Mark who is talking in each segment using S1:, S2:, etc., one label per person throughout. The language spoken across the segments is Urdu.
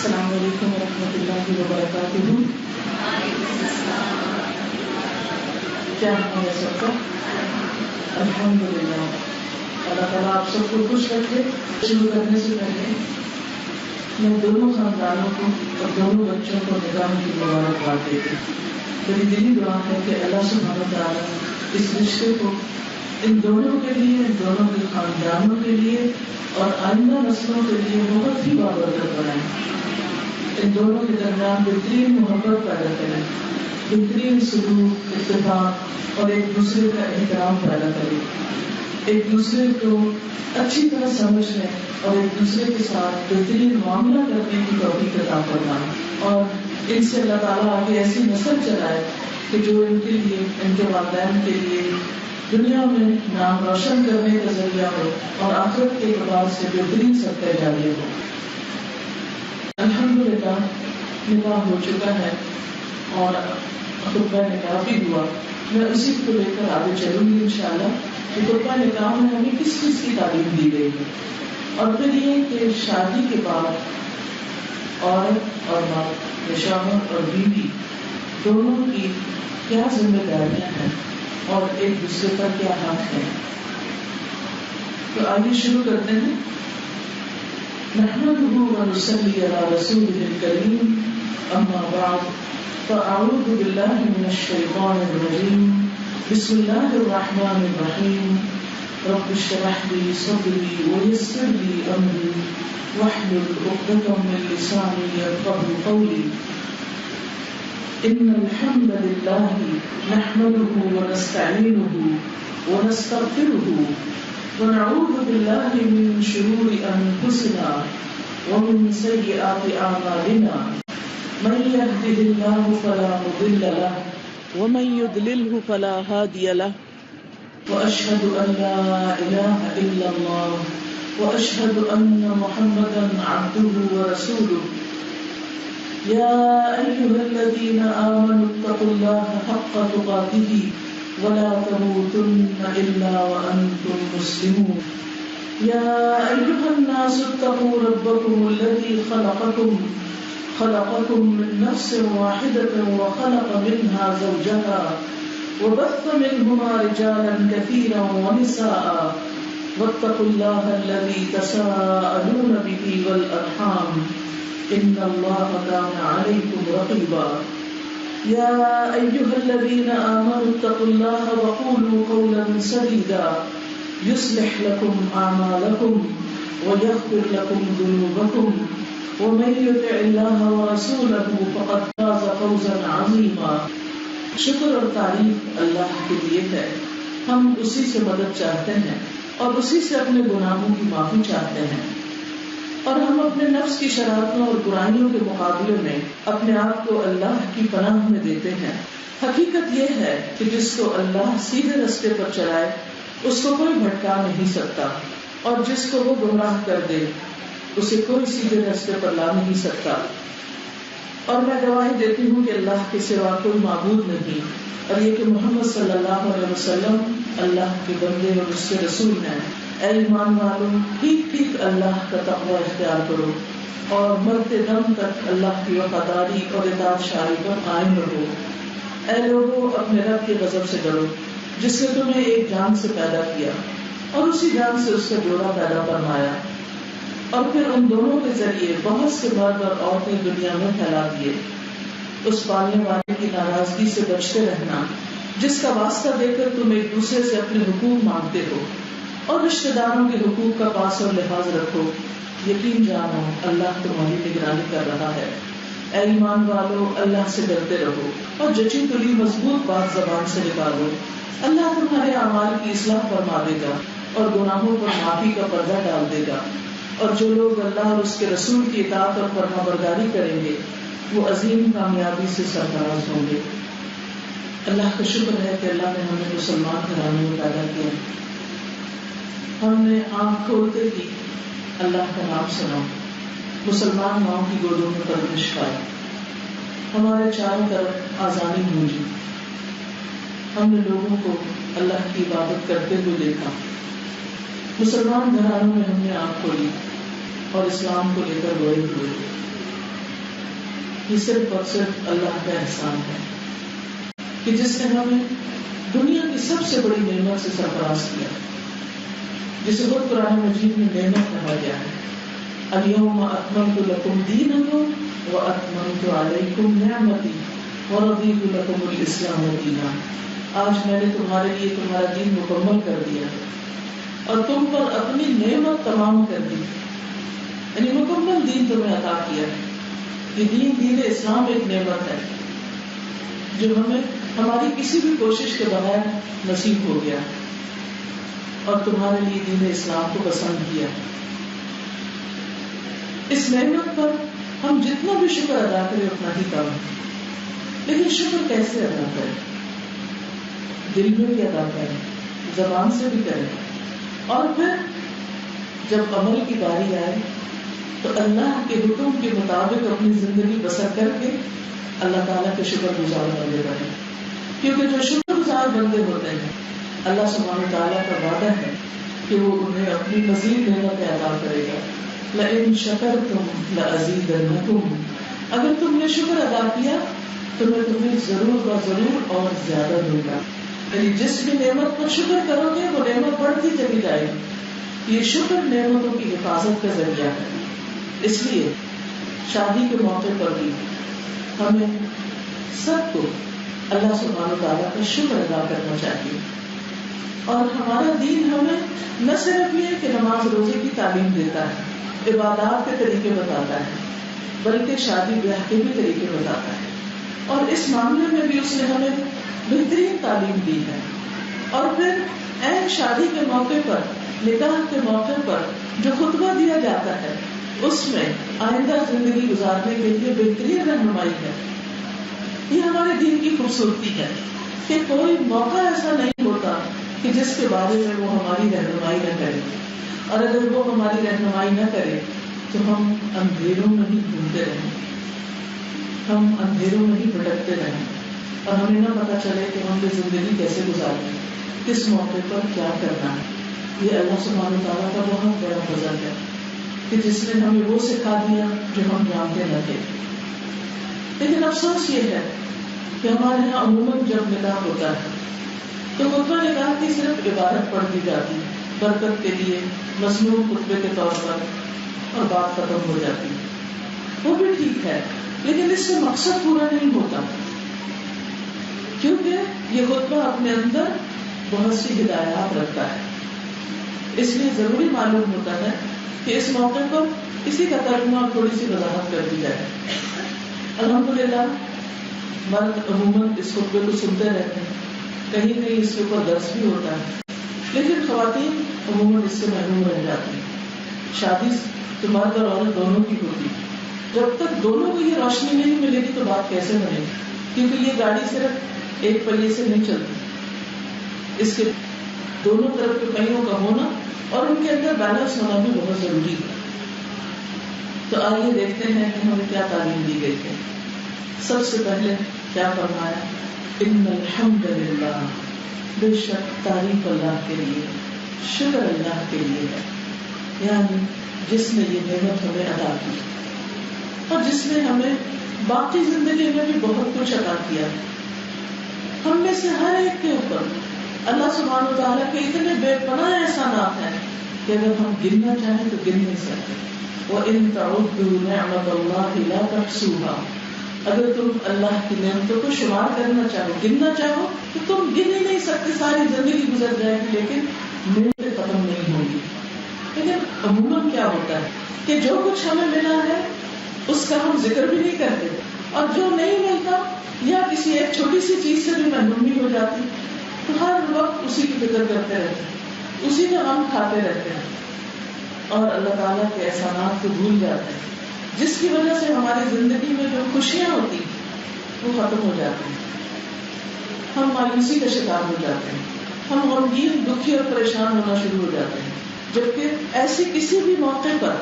S1: السلام علیکم ورحمۃ اللہ وبرکاتہ. کیا حال ہے سب کا؟ الحمدللہ. اللہ تعالیٰ آپ سب کو خوش رکھے. شروع کرنے سے پہلے میں دونوں خاندانوں کو اور دونوں بچوں کو نکاح کی مبارکباد دیتی ہوں. میری دلی دعا ہے کہ اللہ سبحانہ وتعالیٰ اس رشتے کو ان دونوں کے لیے، ان دونوں کے خاندانوں کے لیے اور آئندہ نسلوں کے لیے بہت ہی بابرکت بنائیں. ان دونوں کے درمیان بہترین محبت پیدا کریں، بہترین سلوک، اتفاق اور ایک دوسرے کا احترام پیدا کریں، ایک دوسرے کو اچھی طرح سمجھ لیں اور ایک دوسرے کے ساتھ بہترین معاملہ کرنے کی توفیق عطا فرمائیں. اور ان سے اللہ تعالیٰ آگے ایسی نسل چلائے کہ جو ان کے لیے، ان کے والدین کے لیے دنیا میں نام روشن کرنے کا ذریعہ ہو اور آخرت کے اعتبار سے بہترین صدقہ جاریہ ہو. الحمدللہ نکاح ہو چکا ہے اور خطبہ نکاح بھی ہوا. میں اسی کو لے کر آگے چلوں گی انشاءاللہ کہ خطبہ نکاح میں ہمیں کس چیز کی تعلیم دی گئی ہے، اور پھر یہ کہ شادی کے بعد عورت اور مرد، شوہر اور بیوی دونوں کی کیا ذمہ داریاں ہیں اور ایک دوسرے پر کیا حق ہے. تو آگے شروع کرتے ہیں. نحمده ونصلي على رسوله الكريم، اما بعد فاعوذ بالله من الشيطان الرجيم. بسم الله الرحمن الرحيم. رب اشرح لي صدري ويسر لي امري واحلل عقدة من لساني يفقهوا قولي. ان الحمد لله نحمده ونستعينه ونستغفره ونعوذ بالله من شرور أنفسنا ومن سيئات أعمالنا. من يهده الله فلا مضل له ومن يضلله فلا هادي له. وأشهد أن لا إله إلا الله وأشهد أن محمدا عبده ورسوله. يا أيها الذين آمنوا اتقوا الله حق تقاته ولا تموتن إلا وأنتم مسلمون. يا أيها الناس اتقوا ربكم الذي خلقكم من نفس واحدة وخلق منها زوجها وبث منهما رجالا كثيرا ونساء واتقوا الله الذي تساءلون به والأرحام إن الله كان عليكم رقيبا. يا أيها الذين آمنوا اتقوا الله وقولوا قولا سديدا يصلح لكم أعمالكم ويغفر لكم ذنوبكم ومن يطع الله ورسوله فقد فاز فوزا عظيما. شکر اور تعریف اللہ کے لیے ہے. ہم اسی سے مدد چاہتے ہیں اور اسی سے اپنے گناہوں کی معافی چاہتے ہیں، اور ہم اپنے نفس کی شرارتوں اور برائیوں کے مقابلے میں اپنے آپ کو اللہ کی پناہ میں دیتے ہیں. حقیقت یہ ہے کہ جس کو اللہ سیدھے راستے پر چلائے اس کو کوئی بھٹکا نہیں سکتا، اور جس کو وہ گمراہ کر دے اسے کوئی سیدھے راستے پر لا نہیں سکتا. اور میں گواہی دیتی ہوں کہ اللہ کے سوا کوئی معبود نہیں، اور یہ کہ محمد صلی اللہ علیہ وسلم اللہ کے بندے اور اس کے رسول ہیں. اے ایمان والوں، ٹھیک ٹھیک اللہ کا تقوی اختیار کرو اور مرتے دم تک اللہ کی وفاداری اور اطاعت شاری پر قائم رہو. اے لوگوں، اپنے رب کے غضب سے ڈرو جس نے تمہیں ایک جان سے پیدا کیا اور اسی جان سے اس کا جوڑا پیدا فرمایا، اور پھر ان دونوں کے ذریعے بہت سے مرد اور عورتیں دنیا میں پھیلا دیے. اس پالنے والے کی ناراضگی سے بچتے رہنا جس کا واسطہ دے کر تم ایک دوسرے سے اپنے حقوق مانگتے ہو، اور رشتہ داروں کے حقوق کا پاس اور لحاظ رکھو. یقین جانو اللہ تمہاری نگرانی کر رہا ہے. اے ایمان والو، اللہ سے ڈرتے رہو اور جچی تلی مضبوط بات زبان سے نکالو. اللہ تمہارے اعمال کی اصلاح فرما دے گا اور گناہوں پر معافی کا پردہ ڈال دے گا. اور جو لوگ اللہ اور اس کے رسول کی اطاعت اور فرما برداری کریں گے وہ عظیم کامیابی سے سرفراز ہوں گے. اللہ کا شکر ہے کہ اللہ نے ہمیں مسلمان گھرانے میں پیدا کیا. ہم نے آنکھ کھولتے ہی اللہ کا نام سنا، مسلمان ماؤں کی گودوں میں پرورش پائی، ہمارے چاروں طرف آزانی گونجی، ہم نے لوگوں کو اللہ کی عبادت کرتے ہوئے دیکھا. مسلمان گھرانوں میں ہم نے آنکھ کھولی اور اسلام کو لے کر گئے ہوئے. یہ صرف اور صرف اللہ کا احسان ہے کہ جس نے ہمیں دنیا کی سب سے بڑی نعمت سے سرفراز کیا، جسے خود قرآن مجید میں نعمت کہا گیا ہے. الیوم اکملت لکم دینکم واتممت علیکم نعمتی ورضیت لکم الاسلام دینا. آج میں نے تمہارے لیے تمہارا دین مکمل کر دیا اور تم پر اپنی نعمت تمام کر دی، یعنی مکمل دین تمہیں عطا کیا. یہ دین اسلام ایک نعمت ہے جو ہمیں ہماری کسی بھی کوشش کے بغیر نصیب ہو گیا اور تمہارے لیے دین اسلام کو پسند کیا. اس نعمت پر ہم جتنا بھی شکر ادا کریں اتنا ہی کم ہے. لیکن شکر کیسے ادا کریں؟ دل میں بھی ادا کریں، زبان سے بھی کریں، اور پھر جب عمل کی باری آئے تو اللہ کے حکم کے مطابق اپنی زندگی بسر کر کے اللہ تعالیٰ کے شکر گزار بندے بنے. کیونکہ جو شکر گزار بندے ہوتے ہیں اللہ سبحانہ تعالیٰ کا وعدہ ہے کہ وہ انہیں اپنی مزید نعمتیں عطا کرے گا. لئن شکرتم لأزیدنکم، اگر تم نے شکر ادا کیا تو میں تمہیں ضرور و ضرور اور زیادہ دوں گا. یعنی جس بھی نعمت پر شکر کرو گے وہ نعمت بڑھتی چلی جائے گی. یہ شکر نعمتوں کی حفاظت کا ذریعہ ہے. اس لیے شادی کے موقع پر بھی ہمیں سب کو اللہ سبحانہ تعالیٰ کا شکر ادا کرنا چاہیے. اور ہمارا دین ہمیں نہ صرف یہ کہ نماز روزے کی تعلیم دیتا ہے، عبادات کے طریقے بتاتا ہے، بلکہ شادی بیاہ کے بھی طریقے بتاتا ہے. اور اس معاملے میں بھی اس نے ہمیں بہترین تعلیم دی ہے. اور پھر عین شادی کے موقع پر، نکاح کے موقع پر جو خطبہ دیا جاتا ہے اس میں آئندہ زندگی گزارنے کے لیے بہترین رہنمائی ہے. یہ ہمارے دین کی خوبصورتی ہے کہ کوئی موقع ایسا نہیں ہوتا کہ جس کے بارے میں وہ ہماری رہنمائی نہ کرے، اور اگر وہ ہماری رہنمائی نہ کرے تو ہم اندھیروں میں ہی گھومتے رہیں، ہم اندھیروں میں ہی بھٹکتے رہیں اور ہمیں نہ پتہ چلے کہ ہم نے زندگی کیسے گزارنی، کس موقع پر کیا کرنا ہے. یہ اللہ سبحانہ تعالیٰ کا بہت بڑا فضل ہے کہ جس نے ہمیں وہ سکھا دیا جو ہم جانتے نہ تھے. لیکن افسوس یہ ہے کہ ہمارے یہاں عموماً جب نکاح ہوتا ہے تو خطبہ نکاح کی صرف عبارت پڑھ دی جاتی ہے برکت کے لیے، مصنوع خطبے کے طور پر، اور بات ختم ہو جاتی ہے. وہ بھی ٹھیک ہے لیکن اس سے مقصد پورا نہیں ہوتا، کیونکہ یہ خطبہ اپنے اندر بہت سی ہدایات رکھتا ہے. اس لیے ضروری معلوم ہوتا ہے کہ اس موقع پر کسی کا ترجمہ اور تھوڑی سی وضاحت کر دی جائے. الحمدللہ مرد عموماً اس خطبے کو سنتے رہتے ہیں، کہیں کہیں اس کے اوپر درس بھی ہوتا ہے، لیکن خواتین عموماً اس سے محروم رہ جاتی ہیں. شادی تو مرد اور عورت دونوں کی ہوتی ہے، جب تک دونوں کو یہ روشنی نہیں ملے گی تو بات کیسے بنے گی؟ کیونکہ یہ گاڑی صرف ایک پہیے سے نہیں چلتی، اس کے دونوں طرف کے پہیوں کا ہونا اور ان کے اندر بیلنس ہونا بھی بہت ضروری ہے. تو آئیے دیکھتے ہیں کہ ہمیں کیا تعلیم دی گئی ہے. سب سے پہلے کیا فرمایا؟ ان الحمد للہ، بے شک تعریف اللہ کے لیے، شکر اللہ کے لیے ہے، یعنی جس نے یہ نعمت ہمیں عطا کی اور جس نے ہمیں باقی زندگی میں بھی بہت کچھ عطا کیا. ہم میں سے ہر ایک کے اوپر اللہ سبحانہ و تعالیٰ کے اتنے بے پناہ احسانات ہیں کہ اگر ہم گننا چاہیں تو گن نہیں سکتے. وَإِن تَعُدُّوا نِعْمَةَ اللَّهِ لَا تُحْصُوهَا، اگر تم اللہ کی نعمتوں کو شمار کرنا چاہو، گننا چاہو تو تم گن ہی نہیں سکتے. ساری زندگی گزر جائے گی لیکن نعمتیں ختم نہیں ہوں گی. لیکن عموماً کیا ہوتا ہے کہ جو کچھ ہمیں ملا ہے اس کا ہم ذکر بھی نہیں کرتے، اور جو نہیں ملتا یا کسی ایک چھوٹی سی چیز سے بھی محرومی ہو جاتی تو ہر وقت اسی کی فکر کرتے رہتے ہیں، اسی کا غم کھاتے رہتے ہیں اور اللہ تعالیٰ کے احسانات کو بھول جاتے ہیں، جس کی وجہ سے ہماری زندگی میں جو خوشیاں ہوتی وہ ختم ہو جاتی ہیں. ہم مایوسی کا شکار ہو جاتے ہیں، ہم غمگین، دکھی اور پریشان ہونا شروع ہو جاتے ہیں. جبکہ ایسی کسی بھی موقع پر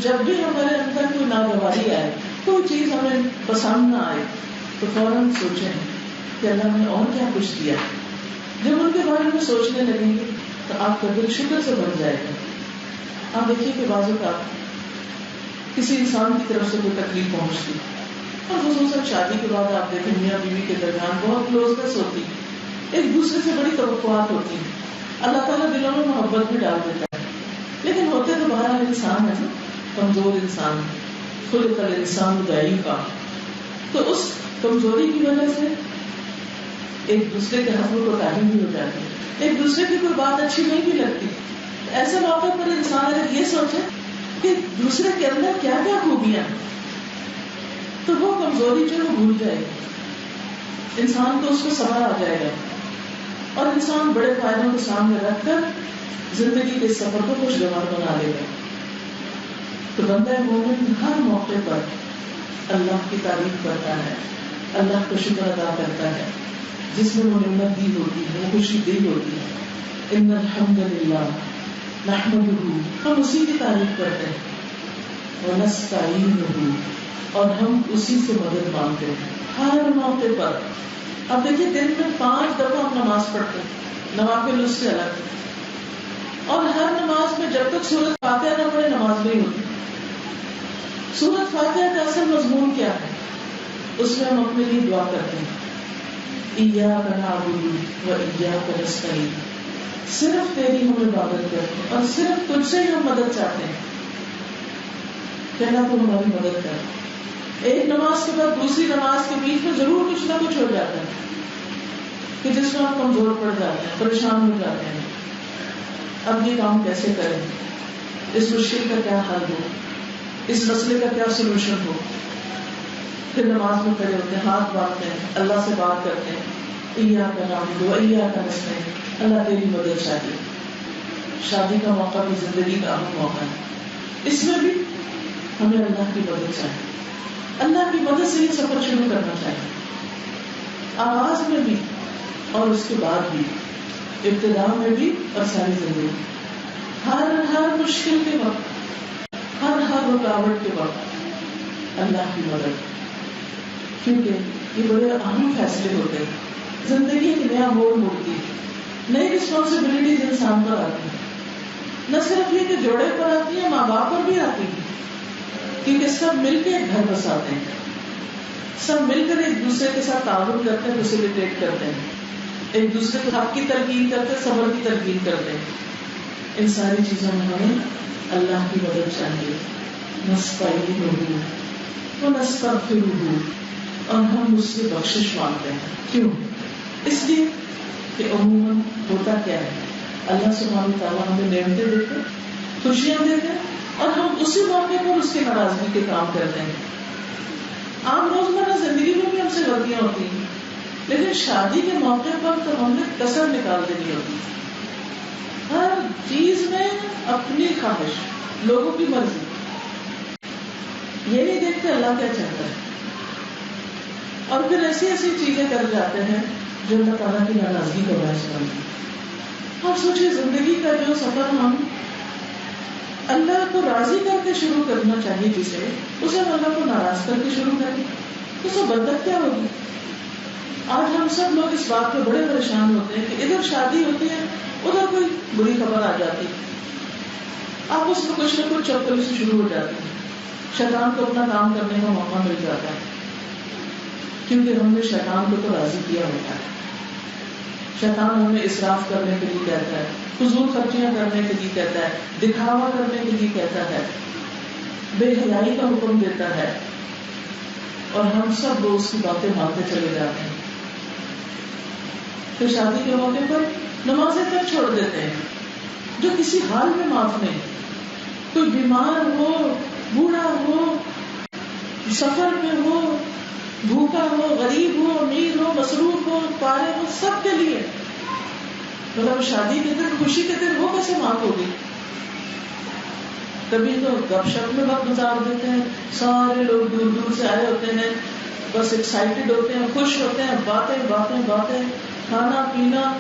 S1: جب بھی ہمارے اندر کوئی ناگواری آئے، کوئی چیز ہمیں پسند نہ آئے تو فوراً سوچیں کہ اللہ نے اور کیا کچھ دیا. جب ان کے بارے میں سوچنے لگیں گے تو آپ کا دل شکر سے بن جائے گا. آپ دیکھیے کہ بعض اوقات کسی انسان کی طرف سے کوئی تکلیف پہنچتی اور خصوصاً شادی کے بعد آپ دیکھیں میاں بیوی کے درمیان بہت کلوزنس ہوتی ہے, ایک دوسرے سے بڑی توقعات ہوتی ہیں, اللہ تعالیٰ دلوں میں محبت بھی ڈال دیتا ہے. لیکن ہوتے تو بہرحال انسان ہے نا, کمزور انسان, خلق الانسان ضعیفا. تو اس کمزوری کی وجہ سے ایک دوسرے کے حق میں کوتاہی بھی ہو جاتی ہے, ایک دوسرے کی کوئی بات اچھی نہیں بھی لگتی. ایسے موقع پر انسان اگر یہ سوچے کہ دوسرے کے اندر کیا کیا خوبیاں تو وہ کمزوری جو ہے بھول جائے گی, انسان کو اس کو صبر آ جائے گا اور انسان بڑے فائدوں کو سامنے رکھ کر زندگی کے سفر کو خوشگوار بنا لے گا. تو بندہ مومن ہر موقع پر اللہ کی تعریف کرتا ہے, اللہ کا شکر ادا کرتا ہے جس میں وہ نعمت دی ہوتی ہے, وہ خوشی دی ہوتی ہے. ان الحمد للہ نحمدہ, ہم اسی کی تعریف کرتے ہیں, ونستعینہ, اور ہم اسی سے مدد مانگتے ہیں ہر موقع پر. اب دیکھیے دن میں 5 دفعہ ہم نماز پڑھتے ہیں, نوافل اس سے الگ, اور ہر نماز میں جب تک سورۃ فاتحہ نہ پڑھے نماز نہیں ہوتی. سورۃ فاتحہ کا اصل مضمون کیا ہے؟ اس میں ہم اپنے لیے دعا کرتے ہیں, ایاک نعبد و ایاک نستعین, صرف تیری ہم عبادت کرتے ہیں اور صرف تجھ سے ہی ہم مدد چاہتے ہیں کہ اللہ تو ہماری مدد کر. ایک نماز کے بعد دوسری نماز کے بیچ میں ضرور کچھ نہ کچھ ہو جاتا ہے کہ جس میں آپ کمزور پڑ جاتے ہیں, پریشان ہو جاتے ہیں. اب یہ کام کیسے کریں, اس مشکل کا کیا حل ہو, اس مسئلے کا کیا سولوشن ہو. پھر نماز میں کھڑے ہوتے ہیں, ہاتھ باندھتے ہیں, اللہ سے بات کرتے ہیں, ایاک نعبد و ایاک نستعین, اللہ تیری مدد چاہیے. شادی کا موقع بھی زندگی کا اہم موقع ہے, اس میں بھی ہمیں اللہ کی مدد چاہیے. اللہ کی مدد سے یہ سفر شروع کرنا چاہیے, آغاز میں بھی اور اس کے بعد بھی, ابتدا میں بھی اور ساری زندگی. ہر مشکل کے وقت, ہر رکاوٹ کے وقت اللہ کی مدد, کیونکہ یہ بڑے اہم فیصلے ہوتے ہیں. زندگی ایک نیا موڑ موڑتی ہے, نئی رسپانسبلٹیز انسان پر آتی ہیں. نہ صرف یہ کہ جوڑے پر آتی ہیں, ماں باپ پر بھی آتی ہیں, کیونکہ سب مل کے ایک گھر بساتے ہیں, سب مل کر ایک دوسرے کے ساتھ تعاون کرتے ہیں, فیسیلیٹیٹ کرتے ہیں, ایک دوسرے کو حق کی تلقین کرتے ہیں, صبر کی تلقین کرتے ہیں. ان ساری چیزوں میں ہمیں اللہ کی مدد چاہیے. نستعینہ ونستغفرہ, اور ہم اس سے بخشش مانگتے ہیں. کیوں؟ اس لیے کہ عموماً ہوتا کیا ہے, اللہ سبحانہ وتعالیٰ ہمیں نعمتیں دیتے, خوشیاں دیتے ہیں, اور ہم اسی موقع پر اس کی ناراضگی کے کام کرتے ہیں. عام روزمرہ زندگی میں بھی ہم سے غلطیاں ہوتی ہیں, لیکن شادی کے موقع پر تو ہم نے کسر نکال دینی ہوتی ہے. ہر چیز میں اپنی خواہش, لوگوں کی مرضی, یہ نہیں دیکھتے اللہ کیا چاہتا ہے, اور پھر ایسی چیزیں کر جاتے ہیں جو اللہ تعالیٰ کی ناراضگی کا باعث بنتی ہے. اور سوچیے زندگی کا جو سفر ہم اللہ کو راضی کر کے شروع کرنا چاہیے, اسے ہم اللہ کو ناراض کر کے شروع کریں تو اس میں بدت کیا ہوگی. آج ہم سب لوگ اس بات پہ بڑے پریشان ہوتے ہیں کہ ادھر شادی ہوتی ہے, ادھر کوئی بری خبر آ جاتی, آپس میں کچھ نہ کچھ چپکلی سے شروع ہو جاتی ہے. شیطان کو اپنا کام کرنے کا موقع مل جاتا ہے, کیونکہ ہم نے شیطان کو تو راضی کیا ہوتا ہے. شیطان ہمیں اسراف کرنے کے لیے کہتا ہے, فضول خرچیاں کرنے کے لیے کہتا ہے, دکھاوا کرنے کے لیے کہتا ہے, بے حیائی کا حکم دیتا ہے, اور ہم سب لوگ اس کی باتیں مانتے چلے جاتے ہیں. پھر شادی کے موقع پر نمازیں تک چھوڑ دیتے ہیں جو کسی حال میں معاف نہیں. کوئی بیمار ہو, بوڑھا ہو, سفر میں ہو, بھوکا ہو, غریب ہو, امیر ہو, مصروف ہو, پارے ہو, سب کے لیے. مطلب شادی کے دن, خوشی کے دن وہ کیسے معاف ہوگی؟ کبھی تو گپ شپ میں وقت گزار دیتے ہیں, سارے لوگ دور دور سے آئے ہوتے ہیں, بس ایکسائٹیڈ ہوتے ہیں, خوش ہوتے ہیں, باتیں باتیں باتیں, کھانا پینا,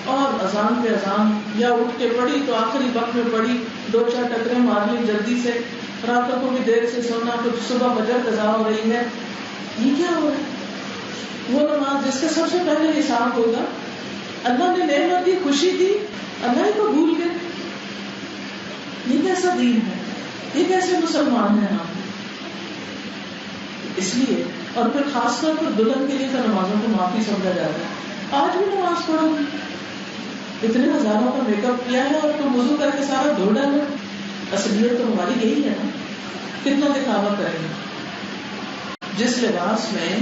S1: اور اذان پہ اذان, یا اٹھ کے پڑھی تو آخری وقت میں پڑھی, 2-4 ٹکریں مار لی جلدی سے, راتوں کو بھی دیر سے سونا, کچھ صبح فجر قضا ہو رہی ہے. یہ کیا ہو رہا ہے؟ وہ نماز جس کا سب سے پہلے حساب ہوگا, اللہ نے نعمت دی, خوشی دی, اللہ ہی کو بھول گئے. یہ کیسا دین ہے, یہ کیسے مسلمان ہیں ہم؟ اس لیے اور پھر خاص طور پر دلہن کے لیے تو نمازوں کو معافی سمجھا جاتا ہے. آج بھی نماز پڑھو, اتنے ہزاروں کا میک اپ کیا ہے اور تم وضو کر کے سارا دھو ڈالو. اصلیت تو ہماری یہی ہے نا, کتنا دکھاوا کریں گے. جس لباس میں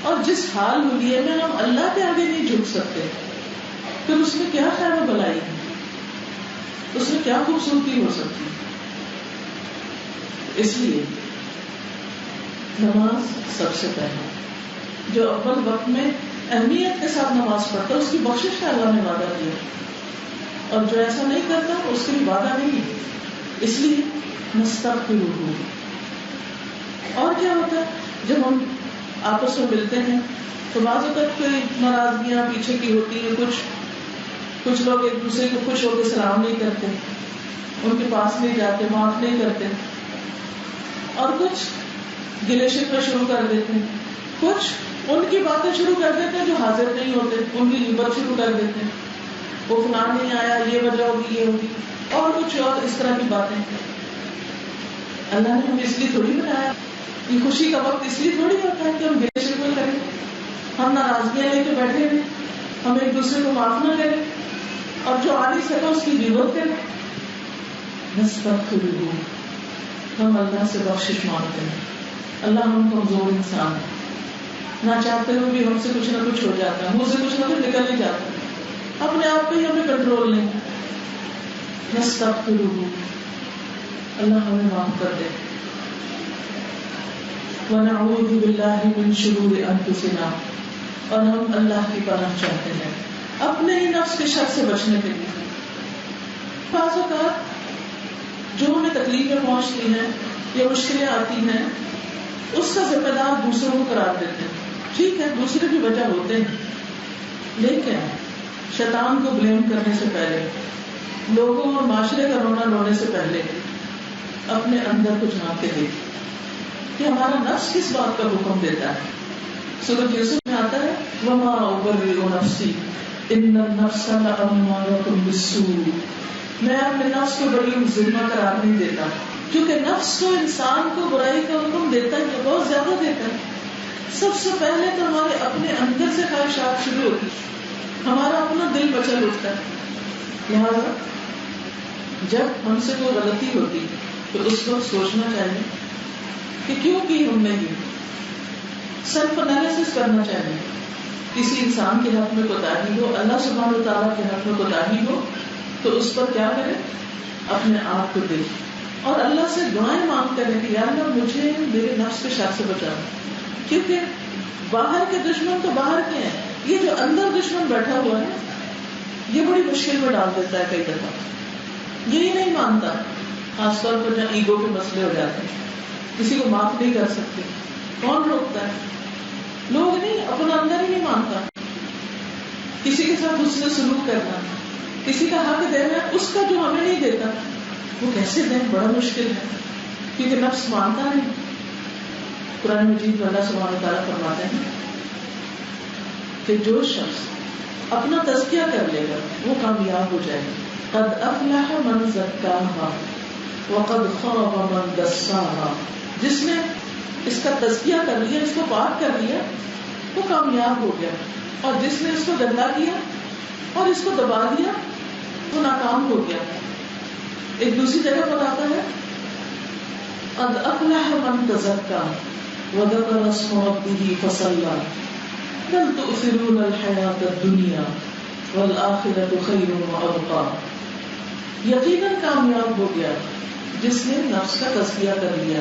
S1: اور جس حال ہولیے میں ہم اللہ کے آگے نہیں جھک سکتے, پھر اس میں کیا خیر و بلائی ہے, اس میں کیا خوبصورتی ہو سکتی ہے. اس لیے نماز سب سے پہلے, جو اول وقت میں اہمیت کے ساتھ نماز پڑھتا ہے اس کی بخشش کا اللہ نے وعدہ کیا, اور جو ایسا نہیں کرتا اس کے لیے وعدہ نہیں ہے. اس لیے نستغفرہ. اور کیا ہوتا ہے جب ہم آپس میں ملتے ہیں تو بعض اوقات کوئی ناراضگیاں پیچھے کی ہوتی ہیں, کچھ لوگ ایک دوسرے کو خوش ہو کے سلام نہیں کرتے, ان کے پاس نہیں جاتے, معاف نہیں کرتے, اور کچھ گلے شکوے شروع کر دیتے ہیں, کچھ ان کی باتیں شروع کر دیتے ہیں جو حاضر نہیں ہوتے, ان کی غیبت شروع کر دیتے ہیں, وہ فلان نہیں آیا, یہ وجہ ہوگی, یہ ہوگی, اور کچھ اور اس طرح کی باتیں. اللہ نے ہمیں اس لیے تھوڑی بنایا, یہ خوشی کا وقت اس لیے تھوڑی ہوتا ہے کہ ہم گلے شکوے کریں, ہم ناراضگیاں لے کے بیٹھے ہوئے, ہم ایک دوسرے کو معاف نہ کریں, اور جو آ نہیں سکا اس کی غیبت کریں. نستغفرہ, ہم اللہ سے بخشش مانگتے ہیں. اللہ ہم کمزور انسان ہیں, نہ چاہتے ہوئے بھی ہم سے کچھ نہ کچھ ہو جاتا ہے, منہ سے کچھ نہ کچھ نکل ہی جاتا ہے, اپنے آپ پہ ہی ہمیں کنٹرول نہیں. نستغفرہ, اللہ ہمیں معاف کر دے. ونعوذ باللہ من شرور انفسنا, اور ہم اللہ کی پناہ چاہتے ہیں اپنے ہی نفس کے شر سے بچنے کے لیے. بعض اوقات جو ہمیں تکلیفیں پہنچتی ہیں یا مشکلیں آتی ہیں اس کا ذمہ دار دوسروں کو قرار دیتے ہیں. ٹھیک ہے, دوسرے بھی وجہ ہوتے ہیں, لیکن شیطان کو بلیم کرنے سے پہلے, لوگوں اور معاشرے کا رونا رونے سے پہلے اپنے اندر کو جھانک کے دیکھیں کہ ہمارا نفس کس بات کا حکم دیتا ہے. سورۃ یوسف میں آتا ہے وما ابرئ نفسی ان النفس لامارۃ بالسوء, میں اپنے نفس کو بڑی ظلمہ قرار نہیں دیتا, کیونکہ نفس تو انسان کو برائی کا حکم دیتا ہے, بہت زیادہ دیتا ہے. سب سے پہلے تو ہمارے اپنے اندر سے خواہشات شروع ہوتی, ہمارا اپنا دل مچل اٹھتا ہے. لہٰذا جب ہم سے کوئی غلطی ہوتی تو اس وقت سوچنا چاہیے کہ کیوں کی ہم نے یہ, سیلف انالیسس کرنا چاہیے. کسی انسان کے حق میں کوتاہی ہو, اللہ سبحانہ و تعالیٰ کے حق میں کوتاہی ہو, تو اس پر کیا کریں, اپنے آپ کو دیکھیں اور اللہ سے دعائیں مانگ کریں کہ یا اللہ مجھے میرے نفس کے شر سے بچا. کیونکہ باہر کے دشمن تو باہر کے ہیں, یہ جو اندر دشمن بیٹھا ہوا ہے یہ بڑی مشکل میں ڈال دیتا ہے. کئی دفعہ یہی نہیں مانتا, خاص طور پر جہاں ایگو کے مسئلے ہو جاتے ہیں, کسی کو معاف نہیں کر سکتے. کون روکتا ہے؟ لوگ نہیں, اپنا اندر ہی نہیں مانتا. کسی کے ساتھ حسن سلوک کرنا, کسی کا حق دینا, اس کا جو ہمیں نہیں دیتا وہ کیسے دیں, بڑا مشکل ہے, کیونکہ نفس مانتا نہیں. قرآن مجید میں اللہ سبحانہ و تعالیٰ فرماتے ہیں کہ جو شخص اپنا تزکیہ کر لے گا وہ کامیاب ہو جائے گا. قد افلح من زکاہا وقد خاب من دساہا, جس نے اس کا تزکیہ کر لیا, اس کو پاک کر لیا, وہ کامیاب ہو گیا, اور جس نے اس کو گندا کیا اور اس کو دبا دیا وہ ناکام ہو گیا. ایک دوسری جگہ پر آتا ہے قد افلح من تزکا وذکر اسم ربہ فصلی بل تؤثرون الحیاۃ الدنیا والآخرۃ خیر وابقی. یقیناً کامیاب ہو گیا جس نے نفس کا تزکیہ کر لیا,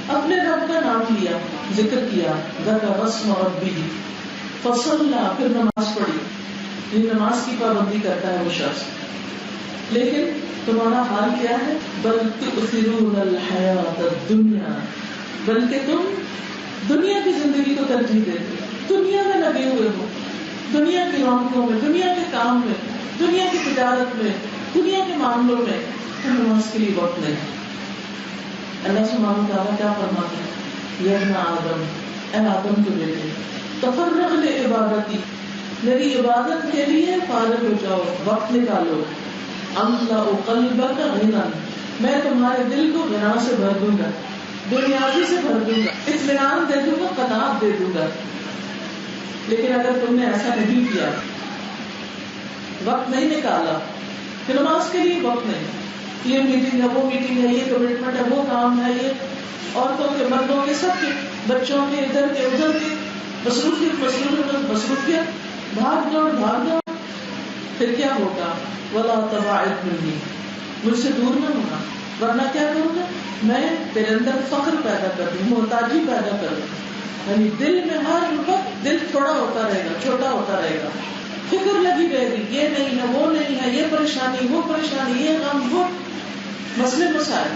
S1: اپنے رب کا نام لیا, ذکر کیا, ذکر اسم ربہ فصلی, پھر نماز پڑھی. یہ نماز کی پابندی کرتا ہے وہ شخص, لیکن تمہارا حال کیا ہے, بل تؤثرون الحیاۃ الدنیا, بلکہ تم دنیا کی زندگی کو ترجیح دیتے, دنیا میں لگے ہوئے ہو, دنیا کی رونقوں میں, دنیا کے کام میں, دنیا کی تجارت میں, دنیا کے معاملوں میں, نماز کے لیے وقت نہیں. اللہ سبحانہ وتعالیٰ کیا فرماتے ہیں, یا ابن آدم, اے آدم کے بیٹے, تفرغ لعبادتی, میری عبادت کے لیے فارغ ہو جاؤ, وقت نکالو. املأ قلبک غنا, میں تمہارے دل کو غنا سے بھر دوں گا. بنیادی سے بھر دوں گا، اطمینان دے دوں گا، قناعت دے دوں گا. لیکن اگر تم نے ایسا نہیں کیا، وقت نہیں نکالا کہ نماز کے لیے وقت نہیں، یہ میٹنگ ہے، وہ میٹنگ ہے، یہ کمٹمنٹ ہے، وہ کام ہے، یہ عورتوں کے مردوں کے سب کے، بچوں کے ادھر کے ادھر کے، مصروفیت، بھاگ دوڑ، پھر کیا ہوگا؟ ولا تباعد منی، مجھ سے دور نہ ہونا، ورنہ کیا کروں گا؟ میں تیرے اندر فخر پیدا کر دوں، محتاجی پیدا کر دوں. یعنی دل میں ہر وقت دل تھوڑا ہوتا رہے گا، چھوٹا ہوتا رہے گا، فکر لگی رہے گی، یہ نہیں ہے، وہ نہیں ہے، یہ پریشانی، وہ پریشانی، یہ غم، وہ مسئلے مسائل.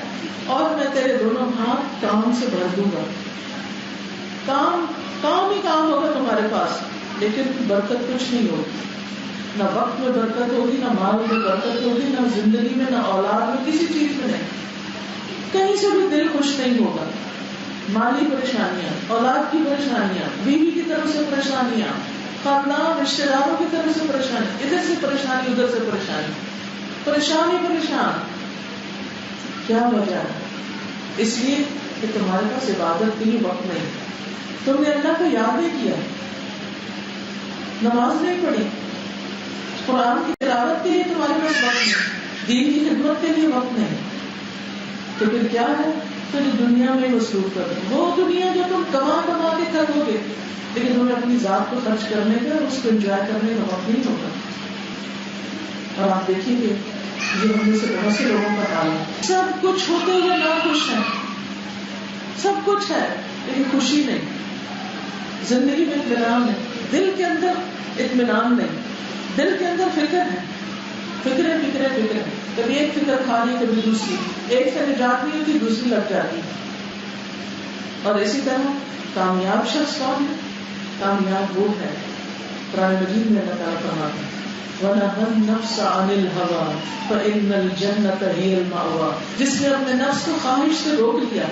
S1: اور میں تیرے دونوں ہاتھ کام سے بھر دوں گا. کام ہی کام ہوگا تمہارے پاس، لیکن برکت کچھ نہیں ہوگی. نہ وقت میں برکت ہوگی، نہ مال میں برکت ہوگی، نہ زندگی میں، نہ اولاد میں، کسی چیز میں نہیں. کہیں سے بھی دل خوش نہیں ہوگا. مالی پریشانیاں، اولاد کی پریشانیاں، بیوی کی طرف سے پریشانیاں، خاندان رشتے داروں کی طرف سے پریشانی، ادھر سے پریشانی، ادھر سے پریشانی، پریشان. کیا وجہ ہے؟ اس لیے کہ تمہارے پاس عبادت کے لیے وقت نہیں. تم نے اللہ کو یاد نہیں کیا، نماز نہیں پڑھی، قرآن کی تلاوت کے لیے تمہارے پاس وقت نہیں، دین کی خدمت کے لیے وقت نہیں. تو پھر کیا ہے؟ پھر دنیا میں مصروف کر دو، وہ دنیا جو تم کما کے کھو گے، لیکن تمہیں اپنی ذات کو خرچ کرنے کا، اس کو انجوائے کرنے کا وقت نہیں ہوگا. اور آپ دیکھیں گے یہ ہم میں سے بہت سے لوگوں کا حال ہے، سب کچھ ہوتے ہوئے نہ خوش ہیں، سب کچھ ہے لیکن خوشی نہیں، زندگی میں اطمینان نہیں، دل کے اندر اطمینان نہیں، دل کے اندر فکر ہے، فکر، کبھی ایک فکر کھانے، کبھی دوسری، ایک سے نجات نہیں ہوتی، دوسری لگ جاتی. اور اسی طرح کامیاب شخص کون ہے؟ کامیاب وہ ہے، قرآن مجید میں اللہ تعالیٰ فرماتا ہے وَنَهَى النَّفْسَ عَنِ الْهَوَىٰ فَإِنَّ الْجَنَّةَ هِيَ الْمَأْوَىٰ. جس نے اپنے نفس کو خواہش سے روک لیا،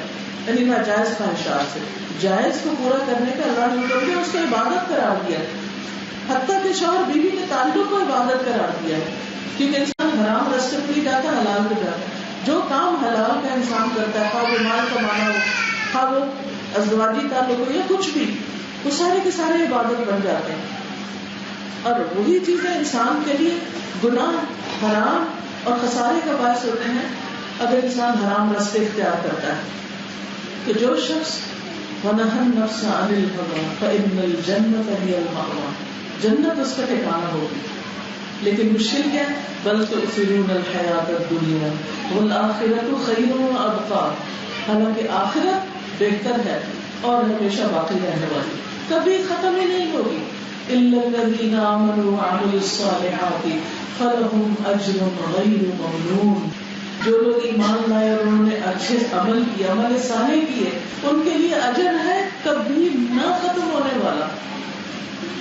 S1: یعنی ناجائز خواہشات سے، جائز کو پورا کرنے کا اللہ نے حکم دیا، اس کو عبادت قرار دیا، حتیٰ کہ شوہر بیوی کے تعلق کو عبادت قرار دیا ہے. کیونکہ انسان حرام راستے پہ ہی جاتا ہے، حلال پہ جاتا ہے. جو کام حلال کا انسان کرتا ہے، خواہ وہ مال کمانا ہو، خواہ وہ ازدواجی تعلق ہو یا کچھ بھی، وہ سارے کے سارے عبادت بن جاتے ہیں. اور وہی چیزیں انسان کے لیے گناہ، حرام اور خسارے کا باعث ہوتے ہیں اگر انسان حرام راستے اختیار کرتا ہے. کہ جو شخص وَنَهَى النَّفْسَ عَنِ الْهَوَىٰ فَإِنَّ الْجَنَّةَ هِيَ الْمَأْوَىٰ، جنت اس کا ٹھکانہ ہوگی. لیکن مشکل کیا ہے؟ بل تؤثرون الحیات الدنیا والآخرۃ خیر وابقیٰ، حالانکہ آخرت بہتر ہے اور ہمیشہ باقی رہنے والی، کبھی ختم ہی نہیں ہوگی. الا الذین آمنوا وعملوا الصالحات فلہم اجر غیر ممنون. جو لوگ ایمان لائے اور انہوں نے اچھے عمل کیے، عمل صالح کیے، ان کے لیے اجر ہے کبھی نہ ختم ہونے والا،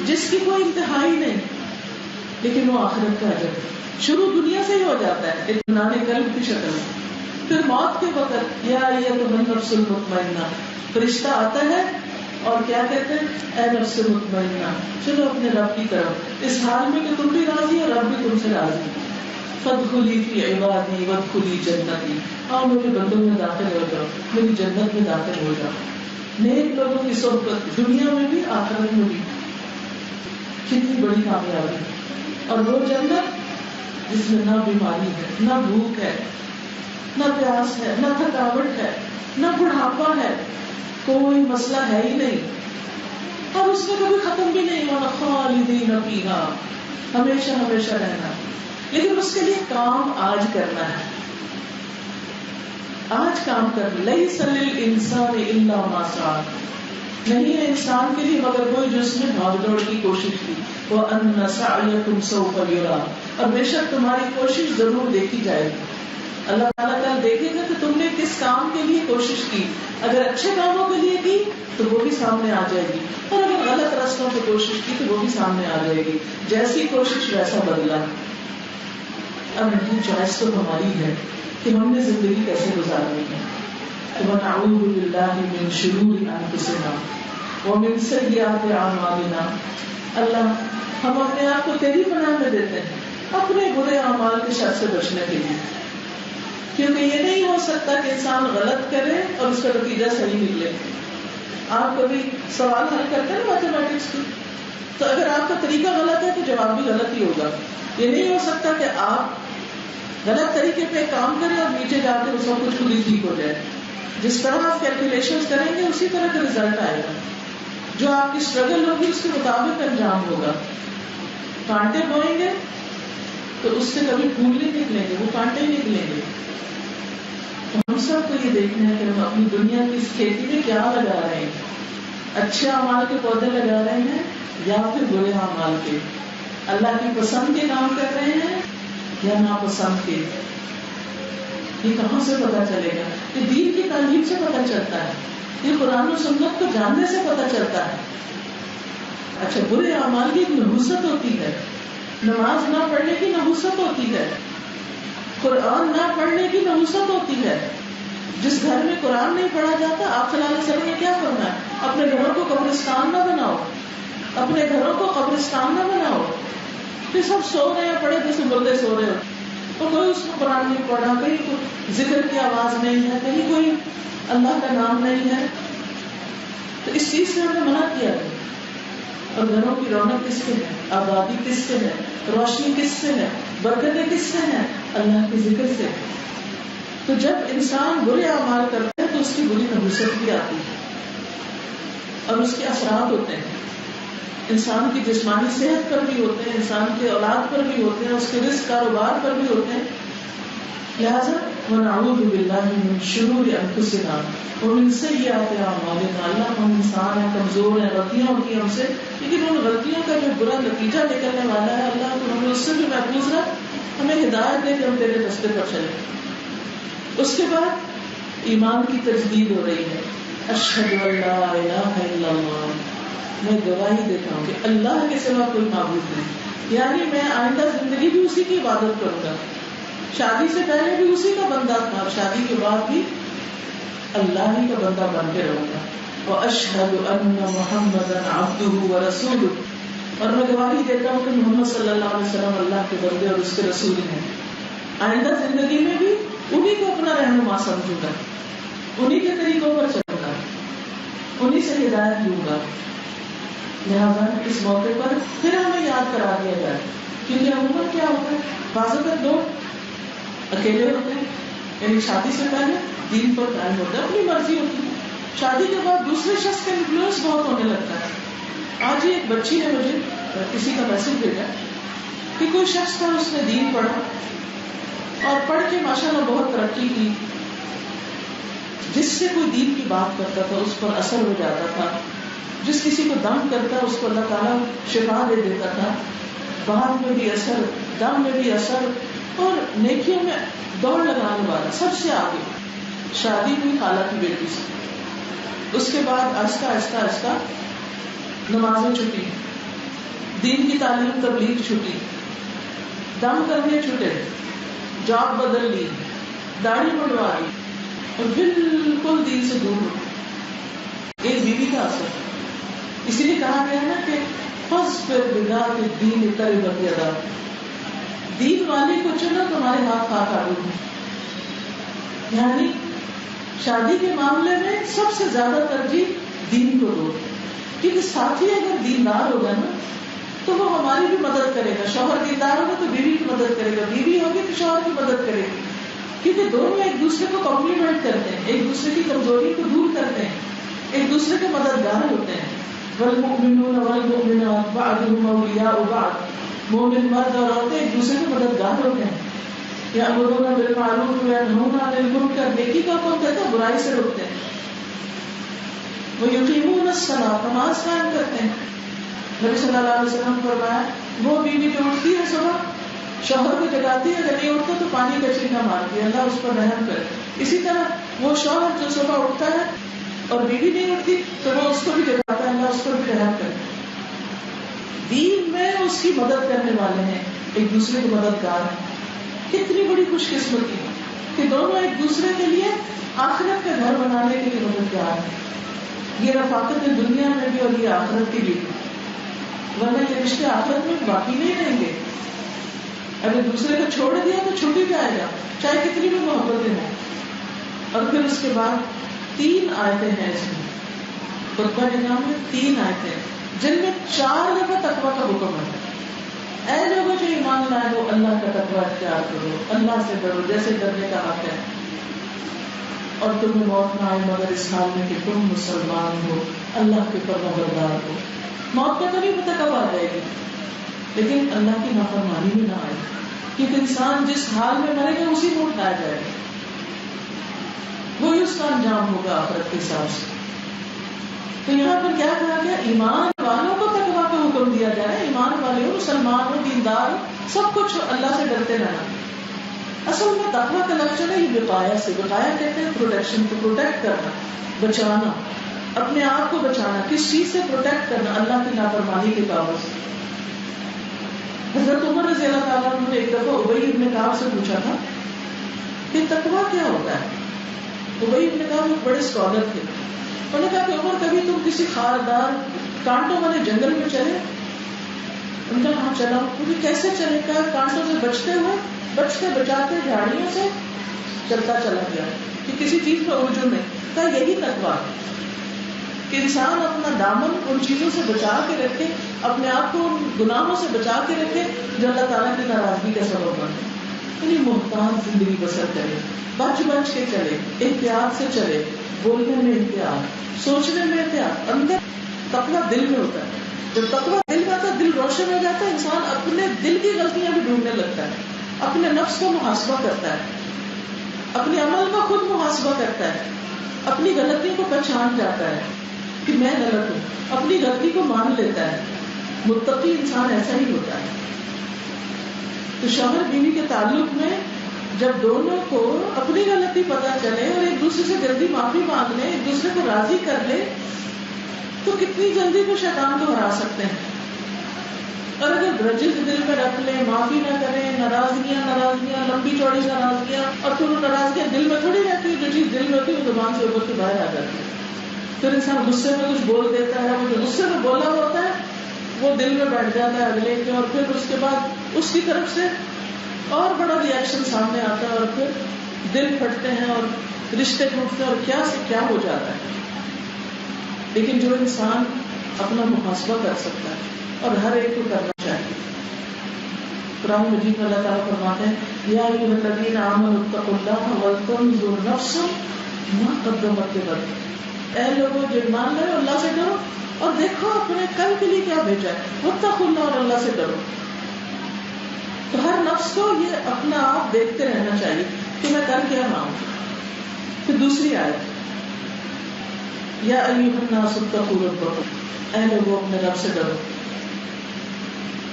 S1: جس کی کوئی انتہائی نہیں. لیکن وہ آخرت کا اجر ہے، شروع دنیا سے ہی ہو جاتا ہے اطمینان قلب کی شکل میں. پھر موت کے وقت یا ایھا النفس المطمئنہ، فرشتہ آتا ہے اور کیا کہتے ہیں؟ اے نفس مطمئنہ، چلو اپنے رب کی طرف، اس حال میں کہ تم بھی راضی اور رب بھی تم سے راضی. فادخلی فی عبادی وادخلی جنتی، آؤ میرے بندوں میں داخل ہو جاؤ، میری جنت میں داخل ہو جاؤ. نیک لوگوں کی صحبت دنیا میں بھی آخرت میں بھی، کتنی بڑی کامیابی. اور وہ جنت جس میں نہ بیماری ہے، نہ بھوک ہے، نہ پیاس ہے، نہ تھکاوٹ ہے، نہ بڑھاپا ہے، کوئی مسئلہ ہے ہی نہیں، اور اس میں کبھی ختم بھی نہیں ہونا. خالدین فیہا، ہمیشہ ہمیشہ رہنا. لیکن اس کے لیے کام آج کرنا ہے، آج کام کرنا. لیس للانسان الا ما سعی، نہیں ہے انسان کے لیے مگر کوئی جو اس نے بھاگ دوڑ کی کوشش کی. وَأَنَّ سَعْيَكُمْ سَوْفَ يُرَىٰ، اور بے شک تمہاری کوشش ضرور دیکھی جائے گی. اللہ تعالیٰ کل دیکھے گا کہ تم نے کس کام کے لیے کوشش کی. اگر اچھے کاموں کے لیے کی تو وہ بھی سامنے آ جائے گی، اور اگر غلط راستوں پہ کوشش کی تو وہ بھی سامنے آ جائے گی. جیسی کوشش ویسا بدلہ. اب یہ چوائس تو ہماری ہے کہ ہم نے زندگی کیسے گزارنی ہے. وَنَعُوذُ بِاللَّهِ مِن شُرُورِ أَنفُسِنَا وَمِن سَيِّئَاتِ أَعْمَالِنَا. اللہ ہم اپنے آپ کو تیری پناہ میں دیتے ہیں اپنے برے اعمال کے شر سے بچنے کے لیے. کیونکہ یہ نہیں ہو سکتا کہ انسان غلط کرے اور اس کا نتیجہ صحیح نکلے. آپ کبھی سوال حل کرتے ہیں میتھمیٹکس کی، تو اگر آپ کا طریقہ غلط ہے تو جواب بھی غلط ہی ہوگا. یہ نہیں ہو سکتا کہ آپ غلط طریقے پہ کام کریں اور نیچے جا کے سب کچھ خود ہی ٹھیک ہو جائے. جس طرح آپ کیلکولیشن کریں گے اسی طرح کا رزلٹ آئے گا. جو آپ کی اسٹرگل ہوگی اس کے مطابق انجام ہوگا. کانٹے بوئیں گے تو اس سے کبھی پھول نہیں نکلیں گے، وہ کانٹے ہی نکلیں گے. ہم سب کو یہ دیکھنا ہے کہ ہم اپنی دنیا کی اس کھیتی میں کیا لگا رہے ہیں. اچھے اعمال کے پودے لگا رہے ہیں یا پھر برے اعمال کے. اللہ کی پسند کے کام کر رہے ہیں یا ناپسند کے. یہ کہاں سے پتا چلے گا؟ یہ دین کی تعلیم سے پتا چلتا ہے، یہ قرآن و سنت کو جاننے سے پتا چلتا ہے. اچھا، برے اعمال کی نحوست ہوتی ہے، نماز نہ پڑھنے کی نحوست ہوتی ہے، قرآن نہ پڑھنے کی نحوست ہوتی ہے. جس گھر میں قرآن نہیں پڑھا جاتا، آپ صلی اللہ علیہ وسلم نے کیا فرمایا؟ اپنے گھروں کو قبرستان نہ بناؤ، اپنے گھروں کو قبرستان نہ بناؤ. کہ سب سو رہے ہیں پڑھے جیسے مردے سو رہے ہو، تو کوئی اس میں قرآن نہیں پڑھا، کہیں کوئی ذکر کی آواز نہیں ہے، کہیں کوئی اللہ کا نام نہیں ہے. تو اس چیز سے ہمیں منع کیا ہے. اور گھروں کی رونق کس سے ہے؟ آبادی کس سے ہے؟ روشنی کس سے ہے؟ برکتیں کس سے ہیں؟ اللہ کے ذکر سے. تو جب انسان برے اعمال کرتا ہے تو اس کی بری نحوست بھی آتی ہے اور اس کے اثرات ہوتے ہیں. انسان کی جسمانی صحت پر بھی ہوتے ہیں، انسان کے اولاد پر بھی ہوتے ہیں، اس کے رزق کاروبار پر بھی ہوتے ہیں. لہذا ونعوذ باللہ من شرور انفسنا ومن سیئات اعمالنا. اللہ، ہم انسان ہیں، کمزور ہیں، غلطیاں ہوتی ہیں ہم سے، لیکن ان غلطیوں کا جو برا نتیجہ نکلنے والا ہے، اللہ تو ہمیں اس سے بھی محفوظ رکھ، ہمیں ہدایت دے کہ ہم تیرے راستے پر چلیں. اس کے بعد ایمان کی تجدید ہو رہی ہے. اشہد ان لا الہ الا اللہ، میں گواہی دیتا ہوں کہ اللہ کے سوا کوئی معبود نہیں. یعنی میں آئندہ زندگی بھی اسی کی عبادت کروں گا. شادی سے پہلے بھی اسی کا بندہ تھا اور شادی کے بعد بھی اللہ ہی کا بندہ بن کے رہوں گا. واشہد ان محمدا عبدہ ورسولہ، اور میں گواہی دیتا ہوں کہ محمد صلی اللہ علیہ وسلم اللہ کے بندے اور اس کے رسول ہیں. آئندہ زندگی میں بھی انہی کو اپنا رہنما سمجھوں گا، انہی کے طریقوں پر چلوں گا، انہی سے ہدایت لوں گا. لہٰذا اس موقع پر پھر ہمیں یاد کرا دیا جائے، کیونکہ عموماً کیا ہوتا ہے، بعض اوقات لوگ اکیلے ہوتے ہیں، یعنی شادی سے پہلے دین پر قائم ہوتا ہے، اپنی مرضی ہوتی ہے. شادی کے بعد دوسرے شخص کا انفلوئنس بہت ہونے لگتا ہے. آج ہی ایک بچی نے مجھے کسی کا میسج بھیجا کہ کوئی شخص تھا، اس نے دین پڑھا اور پڑھ کے ماشاءاللہ بہت ترقی کی. جس سے کوئی دین کی بات کرتا تھا اس پر اثر ہو جاتا تھا، جس کسی کو دم کرتا اس کو اللہ تعالیٰ شفا دے دیتا تھا. بات میں بھی اثر، دم میں بھی اثر، اور نیکیوں میں دوڑ لگانے والا، سب سے آگے. شادی ہوئی خالہ کی بیٹی سے. اس کے بعد آہستہ آہستہ آہستہ نمازیں چھٹی، دین کی تعلیم تبلیغ چھٹی، دم کرنے چھٹے، جاب بدل لی، داڑھی بڑھوا لی اور بالکل دین سے دور ہو. ایک بیوی کا اثر. اسی لیے کہا گیا نا کہ فاصبر بذات الدین تربت یداک، دین والے کو چنو تمہارے ہاتھ ہاتھ آلود ہیں. یعنی شادی کے معاملے میں سب سے زیادہ ترجیح دین کو دو، کیونکہ ساتھی اگر دیندار ہوگا نا تو وہ ہماری بھی مدد کرے گا. شوہر دیندار ہوگا تو بیوی کی مدد کرے گا، بیوی ہوگی تو شوہر کی مدد کرے گی، کیونکہ دونوں ایک دوسرے کو کمپلیمنٹ کرتے ہیں، ایک دوسرے کی کمزوری کو دور کرتے ہیں، ایک دوسرے کے مددگار ہوتے ہیں. والمؤمنون والمؤمنات بعضهم اولیاء بعض، مومن مرد اور عورتیں ایک دوسرے کے مددگار ہوتے ہیں. یأمرون بالمعروف وینہون عن المنکر، نیکی کا حکم دیتے ہیں، برائی سے روکتے ہیں. ویقیمون الصلاۃ، نماز قائم کرتے ہیں. نبی صلی اللہ علیہ وسلم نے فرمایا وہ بیوی جو اٹھتی ہے صبح شوہر کو جگاتی ہے، اگر نہیں اٹھتا تو پانی کا چھینکا مارتی ہے، اللہ اس پر رحم کرے. اسی طرح وہ شوہر جو صبح اٹھتا ہے اور بیوی نہیں اٹھتی تو وہ اس کو بھی جگاتا ہے، اللہ اس پر بھی رحم کرے. دین میں اس کی مدد کرنے والے ہیں، ایک دوسرے کے مددگار ہیں. کتنی بڑی خوش قسمتی ہے کہ دونوں ایک دوسرے کے لیے آخرت کا گھر بنانے کے لیے مددگار ہیں. یہ رفاقت ہے دنیا میں بھی اور یہ آخرت کے لیے، ورنہ یہ رشتے آخرت میں باقی نہیں رہیں گے. اگر دوسرے کو چھوڑ دیا تو چھوٹ ہی جائے گا، چاہے کتنی بھی محبتیں ہوں. اور پھر اس کے بعد 3 آیتیں ہیں اس میں، خطبہ نظام میں 3 آیتیں جن میں 4 دفعہ تقویٰ کا حکم ہے. اے لوگوں جو ایمان لائے ہو اللہ کا تقویٰ اختیار کرو، اللہ سے ڈرو جیسے ڈرنے کا حق ہے، اور تمہیں موت نہ آئے مگر اس حال میں کہ تم مسلمان ہو، اللہ کے فرمانبردار ہو. موت کا تو نہیں پتہ کب آ جائے گی، لیکن اللہ کی نافرمانی بھی نہ آئے، کیونکہ انسان جس حال میں مرے گا اسی میں اٹھایا جائے گا، وہی اس کا انجام ہوگا آخرت کے حساب سے. تو یہاں پر کیا کہا گیا؟ ایمان والوں کو تقویٰ کا حکم دیا جائے. ایمان والے ہو، مسلمان ہو، دیندار ہو، سب کچھ اللہ سے ڈرتے رہنا. اصل میں تقویٰ کا لفظ ہے یہ وقایا سے، وقایا کہتے ہیں پروٹیکشن کو، پروٹیکٹ کرنا، بچانا، اپنے آپ کو بچانا. کس چیز سے پروٹیکٹ کرنا؟ اللہ کی نافرمانی کے کاموں سے. حضرت عمر رضی اللہ تعالیٰ عنہ نے ایک دفعہ ابی بن کعب سے پوچھا تھا کہ تقویٰ کیا ہوتا ہے. ابی بن کعب ایک بڑے اسکالر تھے. انہوں نے کہا کہ عمر کبھی تم کسی خاردار کانٹوں والے جنگل میں چلے؟ ان کا ہاں چلا. کیونکہ کیسے چلے گا؟ کانٹوں سے بچتے ہوئے، بچتے بچاتے جھاڑیوں سے چلتا چلا گیا کہ کسی چیز میں الجھن نہیں. کہا یہی تقویٰ کہ انسان اپنا دامن ان چیزوں سے بچا کے رکھے، اپنے آپ کو ان گناہوں سے بچا کے رکھے جو اللہ تعالیٰ کی ناراضگی کا سبب بنے. یعنی محتاط زندگی بسر کرے، بچ بچ کے چلے، احتیاط سے چلے، بولنے میں احتیاط، سوچنے میں احتیاط. اندر تقویٰ دل میں ہوتا ہے. جب تقویٰ دل میں آتا ہے، دل روشن ہو جاتا ہے، انسان اپنے دل کی غلطیاں بھی ڈھونڈنے لگتا ہے، اپنے نفس کو محاسبہ کرتا ہے، اپنے عمل کا خود محاسبہ کرتا ہے، اپنی غلطی کو پہچان جاتا ہے کہ میں غلط ہوں، اپنی غلطی کو مان لیتا ہے. متقی انسان ایسا ہی ہوتا ہے. تو شوہر بیوی کے تعلق میں جب دونوں کو اپنی غلطی پتہ چلے اور ایک دوسرے سے جلدی معافی مانگ لیں، ایک دوسرے کو راضی کر لیں، تو کتنی جلدی وہ شیطان کو ہرا سکتے ہیں. اور اگر گرجز دل میں رکھ لیں، معافی نہ کریں، ناراضگیاں لمبی چوڑی ناراضگیاں، اور پھر وہ ناراضگیاں دل میں تھوڑی رہتی ہے، جو چیز دل میں ہوتی ہے وہ زبان سے اوپر سے باہر آ جاتی ہے. پھر انسان غصے میں کچھ بول دیتا ہے، وہ جو غصے میں بولا ہوتا ہے وہ دل میں بیٹھ جاتا ہے اگلے کے، اور پھر اس کے بعد اس کی طرف سے اور بڑا ریئیکشن سامنے آتا ہے، اور پھر دل پھٹتے ہیں اور رشتے ٹوٹتے ہیں اور کیا سے کیا ہو جاتا ہے. لیکن جو انسان اپنا محاسبہ کر سکتا ہے، اور ہر ایک کو کرنا چاہیے. قرآن مجید میں اللہ تعالیٰ فرماتے ہیں یا ایھا الذین آمنوا اتقوا اللہ ولتنظر نفس ما قدمت لغد. اے لوگوں جو ایمان لائے اللہ سے ڈرو اور دیکھو اپنے کل کے لیے کیا بھیجا ہے. واتقوا اللہ، اور اللہ سے ڈرو. تو ہر نفس کو یہ اپنا آپ دیکھتے رہنا چاہیے کہ میں کر کیا رہا ہوں. پھر دوسری آیت یا ایھا الناس اتقوا ربکم، اے لوگوں اپنے رب سے ڈرو.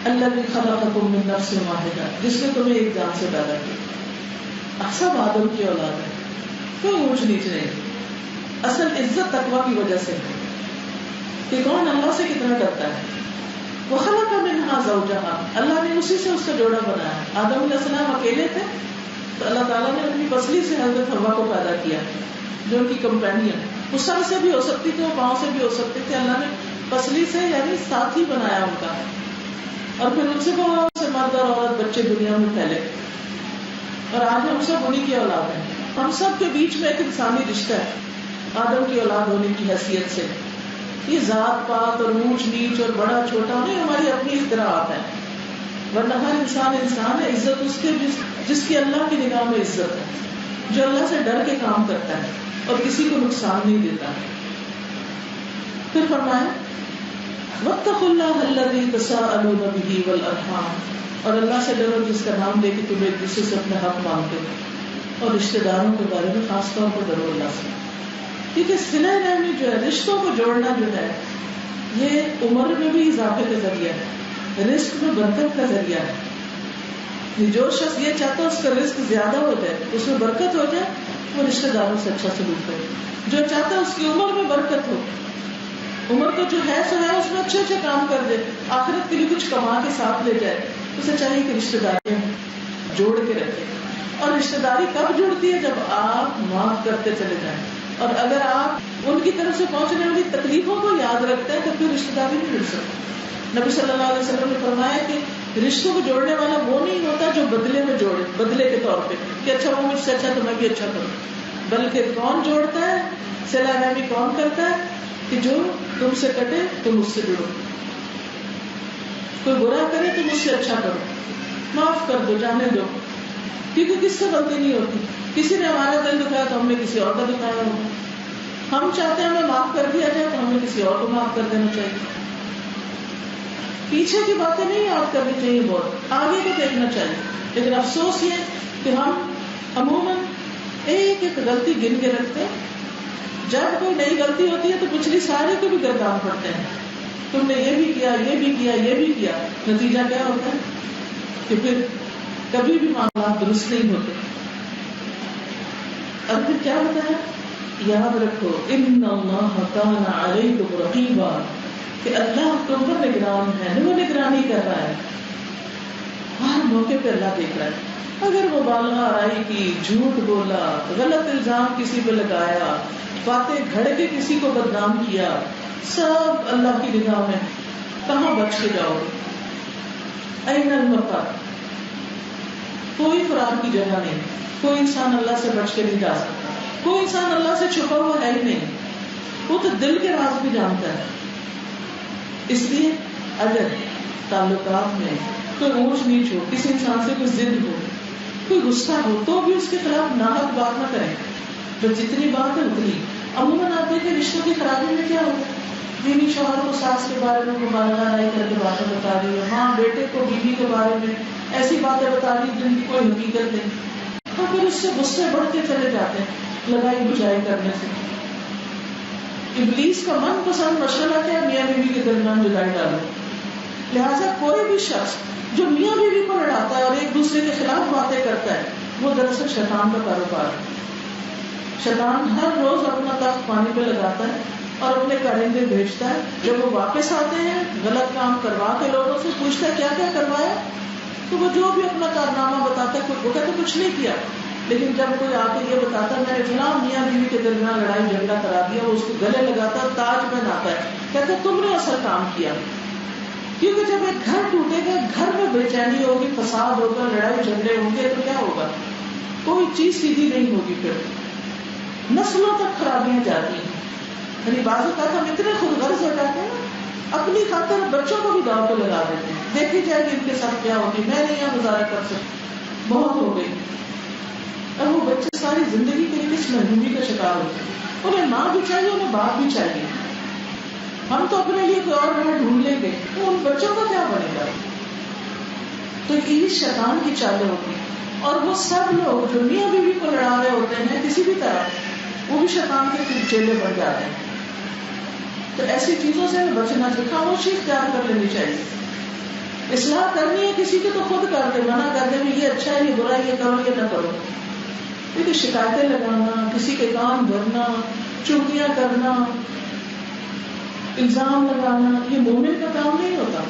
S1: الذی خلقکم من نفس واحدہ، جس نے تمہیں ایک جان سے پیدا کیا. سب آدم کی اولاد ہے، کوئی اونچ نیچ نہیں. اصل عزت تقویٰ کی وجہ سے ہے کہ کون اللہ سے کتنا ڈرتا ہے. وخلق منہا زوجہا، اللہ نے اسی سے اس کا جوڑا بنایا. آدم علیہ السلام اکیلے تھے تو اللہ تعالیٰ نے اپنی پسلی سے حضرت حوا کو پیدا کیا جو ان کی کمپینین. وہ سر سے بھی ہو سکتی تھی، وہ پاؤں سے بھی ہو سکتی تھی. اللہ نے پسلی سے یعنی ساتھی بنایا ان کا، اور پھر ان سے بہت سے مرد اور عورت بچے دنیا میں پھیلے. اور آج ہم سب انہی کی اولاد ہیں. ہم سب کے بیچ میں ایک انسانی رشتہ ہے آدم کی اولاد ہونے کی حیثیت سے. یہ ذات پات اور اونچ نیچ اور بڑا چھوٹا نہیں، ہماری اپنی اختراعات ہیں. ورنہ ہر انسان انسان ہے. عزت اس کے جس کی اللہ کی نگاہ میں عزت ہے، جو اللہ سے ڈر کے کام کرتا ہے اور کسی کو نقصان نہیں دیتا. پھر فرمایا واتقوا اللہ الذی تساءلون بہ والارحام، اور اللہ سے ڈرو جس کا نام لے کے تم ایک دوسرے سے اپنے حق مانگتے ہو. اور رشتے داروں کے بارے میں خاص طور پر ڈرو اللہ سے، کیونکہ صلہ رحمی جو ہے، رشتوں کو جوڑنا جو ہے، یہ عمر میں بھی اضافے کا ذریعہ ہے، رزق میں برکت کا ذریعہ ہے. جو شخص یہ چاہتا ہے اس کا رزق زیادہ ہو جائے، اس میں برکت ہو جائے، وہ رشتے داروں سے اچھا سلوک کرے. جو چاہتا ہے اس کی عمر میں برکت ہو، عمر کو جو ہے سو ہے اس میں اچھے اچھے کام کر دے، آخرت کے لیے کچھ کما کے ساتھ لے جائے. اسے چاہیے کہ رشتے داریاں جوڑ کے رکھے. اور رشتے داری کب جڑتی ہے؟ جب آپ معاف کرتے چلے جائیں، اور اگر آپ ان کی طرف سے پہنچنے والی تکلیفوں کو یاد رکھتے ہیں تو پھر رشتے داری نہیں جڑ سکتی. نبی صلی اللہ علیہ وسلم نے فرمایا کہ رشتوں کو جوڑنے والا وہ نہیں ہوتا جو بدلے میں جوڑے، بدلے کے طور پہ کہ اچھا وہ مجھ سے اچھا تو میں بھی اچھا کروں، بلکہ کون جوڑتا ہے، صلہ رحمی کون کرتا ہے کہ جو تم سے کٹے تم اس سے جڑو، کوئی برا کرے تم اس سے اچھا کرو، معاف کر دو، جانے دو، کیونکہ کس سے غلطی نہیں ہوتی، کسی نے ہمارا دل دکھایا تو ہم نے کسی اور کا دکھایا ہوگا، ہم چاہتے ہیں ہمیں معاف کر دیا جائے تو ہمیں کسی اور کو معاف کر دینا چاہیے، پیچھے کی باتیں نہیں یاد کرنی چاہیے، بہت آگے کو دیکھنا چاہیے. لیکن افسوس یہ کہ ہم عموماً ایک ایک غلطی گن کے رکھتے ہیں، جب کوئی نئی غلطی ہوتی ہے تو پچھلی ساری کو بھی گردان پڑتے ہیں، تم نے یہ بھی کیا، یہ بھی کیا، یہ بھی کیا. نتیجہ کیا ہوتا ہے کہ پھر کبھی بھی معاملات درست نہیں ہوتے. اب پھر کیا ہوتا ہے، یاد رکھو ان اللہ کان علیکم رقیبا، کہ اللہ تم پر نگران ہے، وہ نگرانی کر رہا ہے، ہر موقع پہ اللہ دیکھ رہا ہے. اگر مبالغہ آرائی کی، جھوٹ بولا، غلط الزام کسی پہ لگایا، باتیں گھڑ کے کسی کو بدنام کیا، سب اللہ کی نگاہ میں. کہاں بچ کے جاؤ گے؟ این المفر، کوئی فرار کی جگہ نہیں، کوئی انسان اللہ سے بچ کے نہیں جا سکتا، کوئی انسان اللہ سے چھپا ہوا ہے ہی نہیں، وہ تو دل کے راز بھی جانتا ہے. اس لیے اگر تعلقات میں کوئی اونچ نیچ ہو، کسی انسان سے کوئی ضد ہو، کوئی غصہ ہو، تو بھی اس کے خلاف ناحق بات نہ کریں، بس جتنی بات ہے اتنی. عموماً آپ دیکھیں رشتوں کی خرابی میں کیا ہوتا ہے، بیوی شوہر کو ساس کے بارے میں مبالغہ نہیں کر کے باتیں بتا رہی ہے، ماں بیٹے کو بیوی کے بارے میں ایسی باتیں بتا رہی جن کی کوئی حقیقت نہیں، اور پھر اس سے غصے بڑھتے چلے جاتے ہیں لڑائی بجھائی کرنے سے. ابلیس کا من پسند مشغلہ کیا، میاں بیوی کے درمیان جدائی ڈالو. لہٰذا کوئی بھی شخص جو میاں بیوی کو لڑاتا ہے اور ایک دوسرے کے خلاف باتیں کرتا ہے، وہ دراصل شیطان کا کاروبار ہے. شیطان ہر روز اپنا تخت پانی پہ لگاتا ہے اور اپنے کارندے بھیجتا ہے. جب وہ واپس آتے ہیں غلط کام کروا کے لوگوں سے پوچھتا ہے کیا کیا کروایا، تو وہ جو بھی اپنا کارنامہ بتاتا ہے، وہ کہتے کچھ نہیں کیا. لیکن جب کوئی آ کے یہ بتاتا ہے میں نے فلاں میاں بیوی کے درمیان لڑائی جھگڑا کرا دیا، وہ اس کو گلے لگاتا ہے، تاج پہناتا ہے، کہتے تم نے اصل کام کیا. کیونکہ جب ایک گھر ٹوٹے گا، گھر میں بے چینی ہوگی، فساد ہوگا، لڑائی جھگڑے ہوں گے، تو کیا ہوگا، کوئی چیز سیدھی نہیں ہوگی، پھر نسلوں تک خرابیاں جاتی ہیں. یعنی بعض اوقات ہم اتنے خود غرض ہو جاتے ہیں، اپنی خاطر بچوں کو بھی داؤ پہ لگا دیتے ہیں، دیکھی جائے گی ان کے ساتھ کیا ہوگی، میں نہیں یہاں گزارا کر سکتی، بہت ہو گئی. اور وہ بچے ساری زندگی کے لیے کس محرومی کا شکار ہوتے ہیں. انہیں ماں بھی چاہیے، انہیں باپ بھی چاہیے. ہم تو اپنے لیے کوئی اور راہ ڈھونڈ لیں گے، تو ان بچوں کا کیا بنے گا. تو یہ شیطان کی چالیں ہوتی ہیں. اور وہ سب لوگ جو میاں بیوی کو لڑا رہے ہوتے ہیں کسی بھی طرح، وہ بھی شیطان کے چیلے بن جاتے ہیں. تو ایسی چیزوں سے بچنا چاہیے، خاموشی اختیار کر لینی چاہیے. اصلاح کرنی ہے کسی کی تو خود کر دے، منع کر دے یہ اچھا ہے، یہ برا ہے، یہ کرو یہ نہ کرو. کیونکہ شکایتیں لگانا، کسی کے کام بھرنا، چغلیاں کرنا، الزام لگانا، یہ مومن کا کام نہیں ہوتا.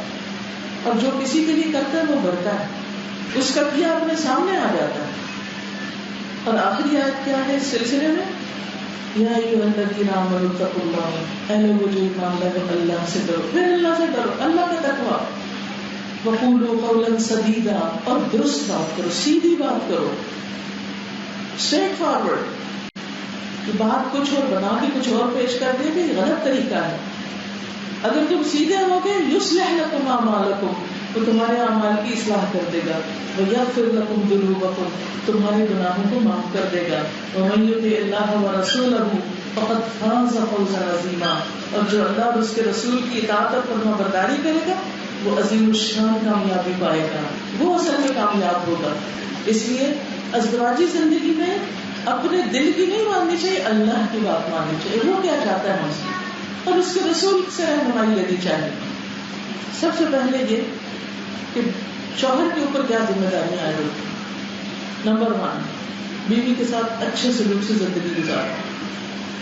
S1: اور جو کسی کے لیے کرتا ہے وہ بھرتا ہے، اس کا کیا اپنے سامنے آ جاتا ہے. اور آخری آیت کیا ہے اس سلسلے میں، یا ایھا الذین آمنوا اتقوا اللہ، اے لوگوں جو ایمان لائے اللہ سے ڈرو. پھر اللہ سے ڈرو، اللہ کا تقویٰ. وقولوا قولا سدیدا، اور درست بات کرو، سیدھی بات کرو، اسٹریٹ فارورڈ. کہ بات کچھ اور بنا کے کچھ اور پیش کر دیں کہ غلط طریقہ ہے. اگر تم سیدھے ہوگے یصلح لکم اعمالکم، تو تمہارے اعمال کی اصلاح کر دے گا. ویغفر لکم ذنوبکم، تمہارے گناہوں کو معاف کر دے گا. ومن یطع اللہ ورسولہ فقد فاز فوزا عظیما، اور جو اللہ اور اس کے رسول کی اطاعت اور فرما برداری کرے گا وہ عظیم الشان کامیابی پائے گا، وہ اصل میں کامیاب ہوگا. اس لیے ازدواجی زندگی میں اپنے دل کی نہیں ماننی چاہیے، اللہ کی بات ماننی چاہیے، وہ کیا چاہتا ہے ہم سے، اور اس کے رسول سے رہنمائی لینی چاہیے. سب سے پہلے یہ کہ شوہر کے اوپر کیا ذمہ داریاں آئی ہوتی. نمبر 1، بیوی کے ساتھ اچھے سلوک سے زندگی گزارنا.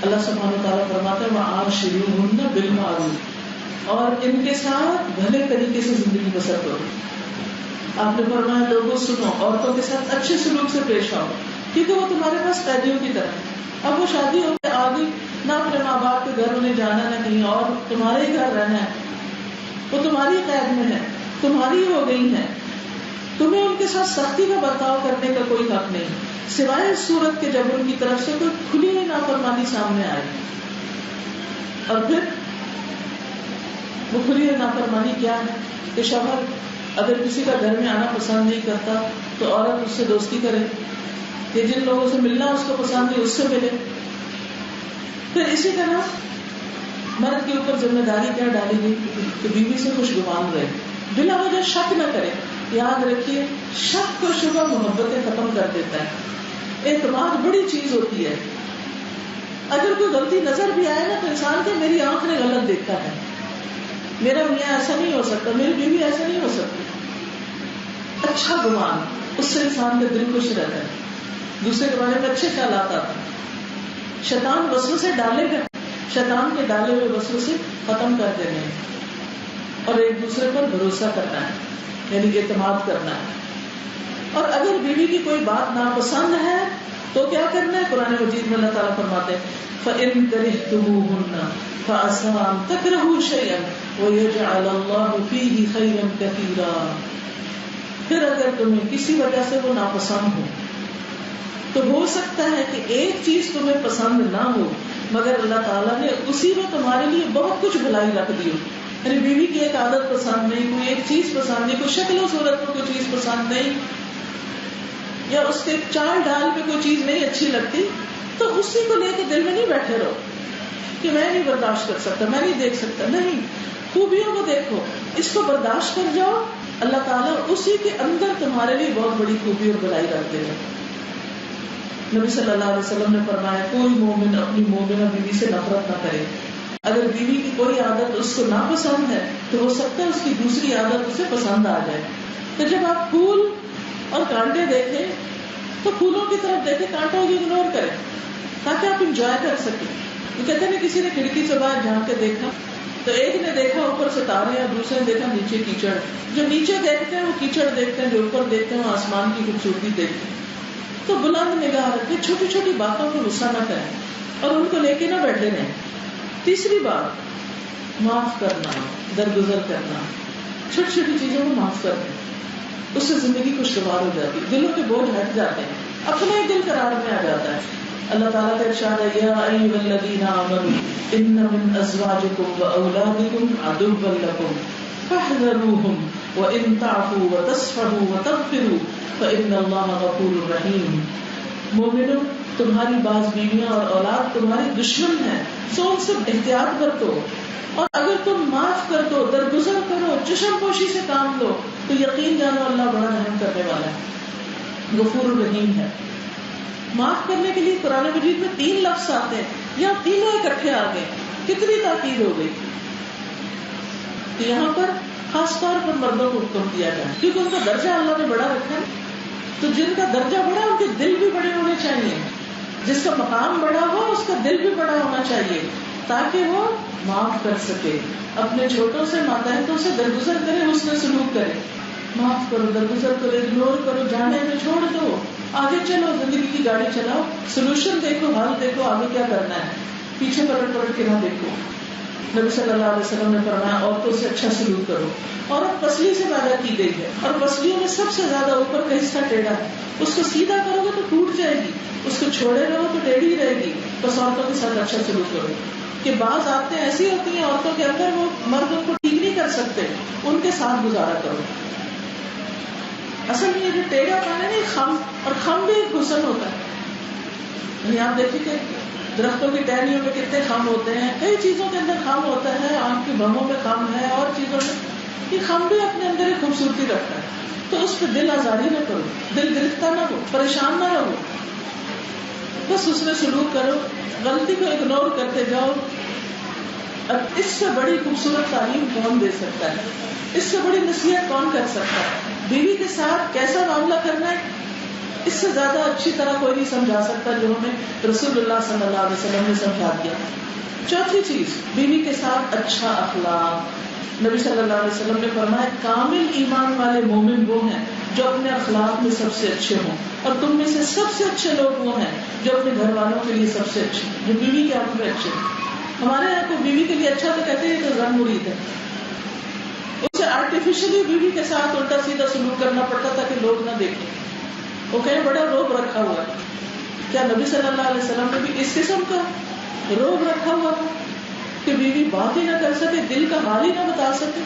S1: اللہ سبحانہ وتعالیٰ فرماتا ہے وعاشروہن بالمعروف، اور ان کے ساتھ بھلے طریقے سے زندگی بسر کرو. آپ نے فرمایا لوگوں سنو، عورتوں کے ساتھ اچھے سلوک سے پیش آؤ، کیونکہ وہ تمہارے پاس قیدیوں کی طرح. اب وہ شادی ہو کے آ گئی، نہ اپنے ماں باپ کے گھر انہیں جانا، نہ کہیں اور، تمہارے ہی گھر رہنا ہے، وہ تمہاری قید میں ہے، تمہاری ہو گئی ہے. تمہیں ان کے ساتھ سختی کا برتاؤ کرنے کا کوئی حق نہیں سوائے اس صورت کے جب ان کی طرف سے کوئی کھلی ہوئی نافرمانی سامنے آئے. اور پھر وہ کھلی ہوئی نافرمانی کیا ہے کہ شوہر اگر کسی کا گھر میں آنا پسند نہیں کرتا تو عورت اس سے دوستی کرے, کہ جن لوگوں سے ملنا اس کو پسند ہے اس سے ملے. پھر اسی طرح مرد کے اوپر ذمہ داری کیا ڈالی گئی کہ بیوی سے خوشگمان رہے, بلا وجہ شک نہ کرے. یاد رکھیے شک کو شبہ محبتیں ختم کر دیتا ہے. اعتماد بڑی چیز ہوتی ہے. اگر کوئی غلطی نظر بھی آئے نا تو انسان کے میری آنکھ نے غلط دیکھا ہے, میرا میاں ایسا نہیں ہو سکتا, میری بیوی ایسا نہیں ہو سکتی. اچھا گمان, اس سے انسان کا دل خوش رہتا ہے, دوسرے کے بارے میں اچھے خیالات آتے ہیں. شیطان وسوسے ڈالے گا, شیطان کے ڈالے ہوئے وسوسے ختم کر دینے ہیں اور ایک دوسرے پر بھروسہ کرنا ہے, یعنی اعتماد کرنا ہے. اور اگر بیوی کی کوئی بات ناپسند ہے تو کیا کرنا ہے؟ قرآن مجید میں اللہ تعالیٰ فرماتے ہیں فَإِن كَرِهْتُمُوهُنَّ فَعَسَىٰ أَن تَكْرَهُوا شَيْئًا وَيَجْعَلَ اللَّهُ فِيهِ خَيْرًا كَثِيرًا. پھر اگر تمہیں کسی وجہ سے وہ ناپسند ہو تو ہو سکتا ہے کہ ایک چیز تمہیں پسند نہ ہو مگر اللہ تعالیٰ نے اسی میں تمہارے لیے بہت کچھ بھلائی رکھ دی ہو. یعنی بیوی کی ایک عادت پسند نہیں, کوئی ایک چیز پسند نہیں, کوئی شکل و صورت میں کوئی چیز پسند نہیں, یا اس کے چال ڈال پہ کوئی چیز نہیں اچھی لگتی, تو اسی کو لے کے دل میں نہیں بیٹھے رہو کہ میں نہیں برداشت کر سکتا, میں نہیں دیکھ سکتا. نہیں, خوبیوں کو دیکھو, اس کو برداشت کر جاؤ, اللہ تعالیٰ اسی کے اندر تمہارے لیے بہت بڑی خوبی اور بھلائی رکھ دے گا. نبی صلی اللہ علیہ وسلم نے فرمایا کوئی مومن اپنی مومنہ بیوی سے نفرت نہ کرے. اگر بیوی کی کوئی عادت اس کو ناپسند ہے تو ہو سکتا ہے اس کی دوسری عادت اسے پسند آ جائے. تو جب آپ پھول اور کانٹے دیکھیں تو پھولوں کی طرف دیکھیں, کانٹوں کو اگنور کریں تاکہ آپ انجوائے کر سکیں. وہ کہتے ہیں کسی نے کھڑکی سے باہر جھانک کے دیکھا تو ایک نے دیکھا اوپر ستارے اور دوسرے نے دیکھا نیچے کیچڑ. جو نیچے دیکھتے ہیں وہ کیچڑ دیکھتے ہیں, جو اوپر دیکھتے ہیں وہ آسمان کی خوبصورتی دیکھتے ہیں. تو بلند نگاہ رکھیں, چھوٹی چھوٹی باتوں کو غصہ نہ کریں اور ان کو لے کے نہ بیٹھے رہیں. تیسری بات, معاف کرنا, درگزر کرنا, چھوٹی چھوٹی چیزوں کو معاف کر دیں, اس سے زندگی خوشگوار ہو جاتی ہے, دلوں کے بوجھ ہٹ جاتے ہیں, اپنا ہی دل قرار میں آ جاتا ہے. اللہ تعالیٰ کا ارشاد ہے یا ایھا الذین آمنوا ان من ازواجکم واولادکم عدوا لکم فاحذروہم وان تعفوا وتصفحوا وتغفروا فان اللہ غفور رحیم. مومنوں, تمہاری بعض بیویاں اور اولاد تمہاری دشمن ہیں, سو ان سے احتیاط برتو, اور اگر تم معاف کر دو, درگزر کرو, چشم پوشی سے کام لو تو یقین جانو اللہ بڑا رحم کرنے والا ہے, غفور رحیم ہے. معاف کرنے کے لیے قرآن مجید میں 3 لفظ آتے ہیں, یہاں تینوں اکٹھے آ گئے. کتنی تاکید ہو گئی کہ یہاں پر خاص طور پر مردوں کو حکم دیا گیا کیونکہ ان کا درجہ اللہ نے بڑا رکھا ہے. تو جن کا درجہ بڑا ان کے دل بھی بڑے ہونے چاہیے, جس کا مقام بڑا ہو اس کا دل بھی بڑا ہونا چاہیے تاکہ وہ معاف کر سکے. اپنے چھوٹوں سے, ماتحتوں سے درگزر کرے, حسن سلوک کرے. معاف کرو, درگزر کرو, اگنور کرو, جانے میں چھوڑ دو, آگے چلو, زندگی کی گاڑی چلاؤ, سولوشن دیکھو, حل دیکھو, آگے کیا کرنا ہے, پیچھے پلٹ کے نہ دیکھو. نبی صلی اللہ علیہ وسلم نے فرمایا عورتوں سے اچھا سلوک کرو. عورت پسلی سے پیدا کی گئی ہے اور پسلیوں میں سب سے زیادہ اوپر کا حصہ ٹیڑھا ہے. اس کو سیدھا کرو گے تو ٹوٹ جائے گی, اس کو چھوڑے رہو تو ٹیڑھی رہے گی. بس عورتوں کے ساتھ اچھا سلوک کرو. کہ بعض عادتیں ایسی ہوتی ہیں عورتوں کے اندر وہ مرد ان کو ٹھیک نہیں کر سکتے, ان کے ساتھ گزارا کرو. اصل میں یہ جو ٹیڑھا پانا نہیں, خم, اور خم بھی ایک حسن ہوتا ہے. یعنی آپ دیکھیں کہ درختوں کی ٹہنیوں میں کتنے خم ہوتے ہیں, کئی چیزوں کے اندر خم ہوتا ہے, آنکھ کی بھووں میں خم ہے, اور چیزوں میں. یہ خم بھی اپنے اندر ایک خوبصورتی رکھتا ہے. تو اس پہ دل آزاری نہ کرو, دل گرفتہ نہ ہو, پریشان نہ رہو, بس اس میں سلوک کرو, غلطی کو اگنور کرتے جاؤ. اب اس سے بڑی خوبصورت تعلیم کون دے سکتا ہے, اس سے بڑی نصیحت کون کر سکتا ہے. بیوی کے ساتھ کیسا معاملہ کرنا ہے, اس سے زیادہ اچھی طرح کوئی نہیں سمجھا سکتا جو ہمیں رسول اللہ صلی اللہ علیہ وسلم نے سمجھا دیا. چوتھی چیز, بیوی کے ساتھ اچھا اخلاق. نبی صلی اللہ علیہ وسلم نے فرمایا کامل ایمان والے مومن وہ ہیں جو اپنے اخلاق میں سب سے اچھے ہوں, اور تم میں سے سب سے اچھے لوگ وہ ہیں جو اپنے گھر والوں کے لیے سب سے اچھے, جو بیوی کے حق میں اچھے ہیں. ہمارے یہاں کو بیوی کے لیے اچھا تو کہتے ہیں تو رنگ مرید ہے, اس سے اسے آرٹیفیشلی بیوی کے ساتھ الٹا سیدھا سلوک کرنا پڑتا تھا کہ لوگ نہ دیکھیں. وہ کہیں بڑا روب رکھا ہوا ہے. کیا نبی صلی اللہ علیہ وسلم نے بھی اس قسم کا روب رکھا ہوا تھا کہ بیوی بات ہی نہ کر سکے, دل کا حال ہی نہ بتا سکے,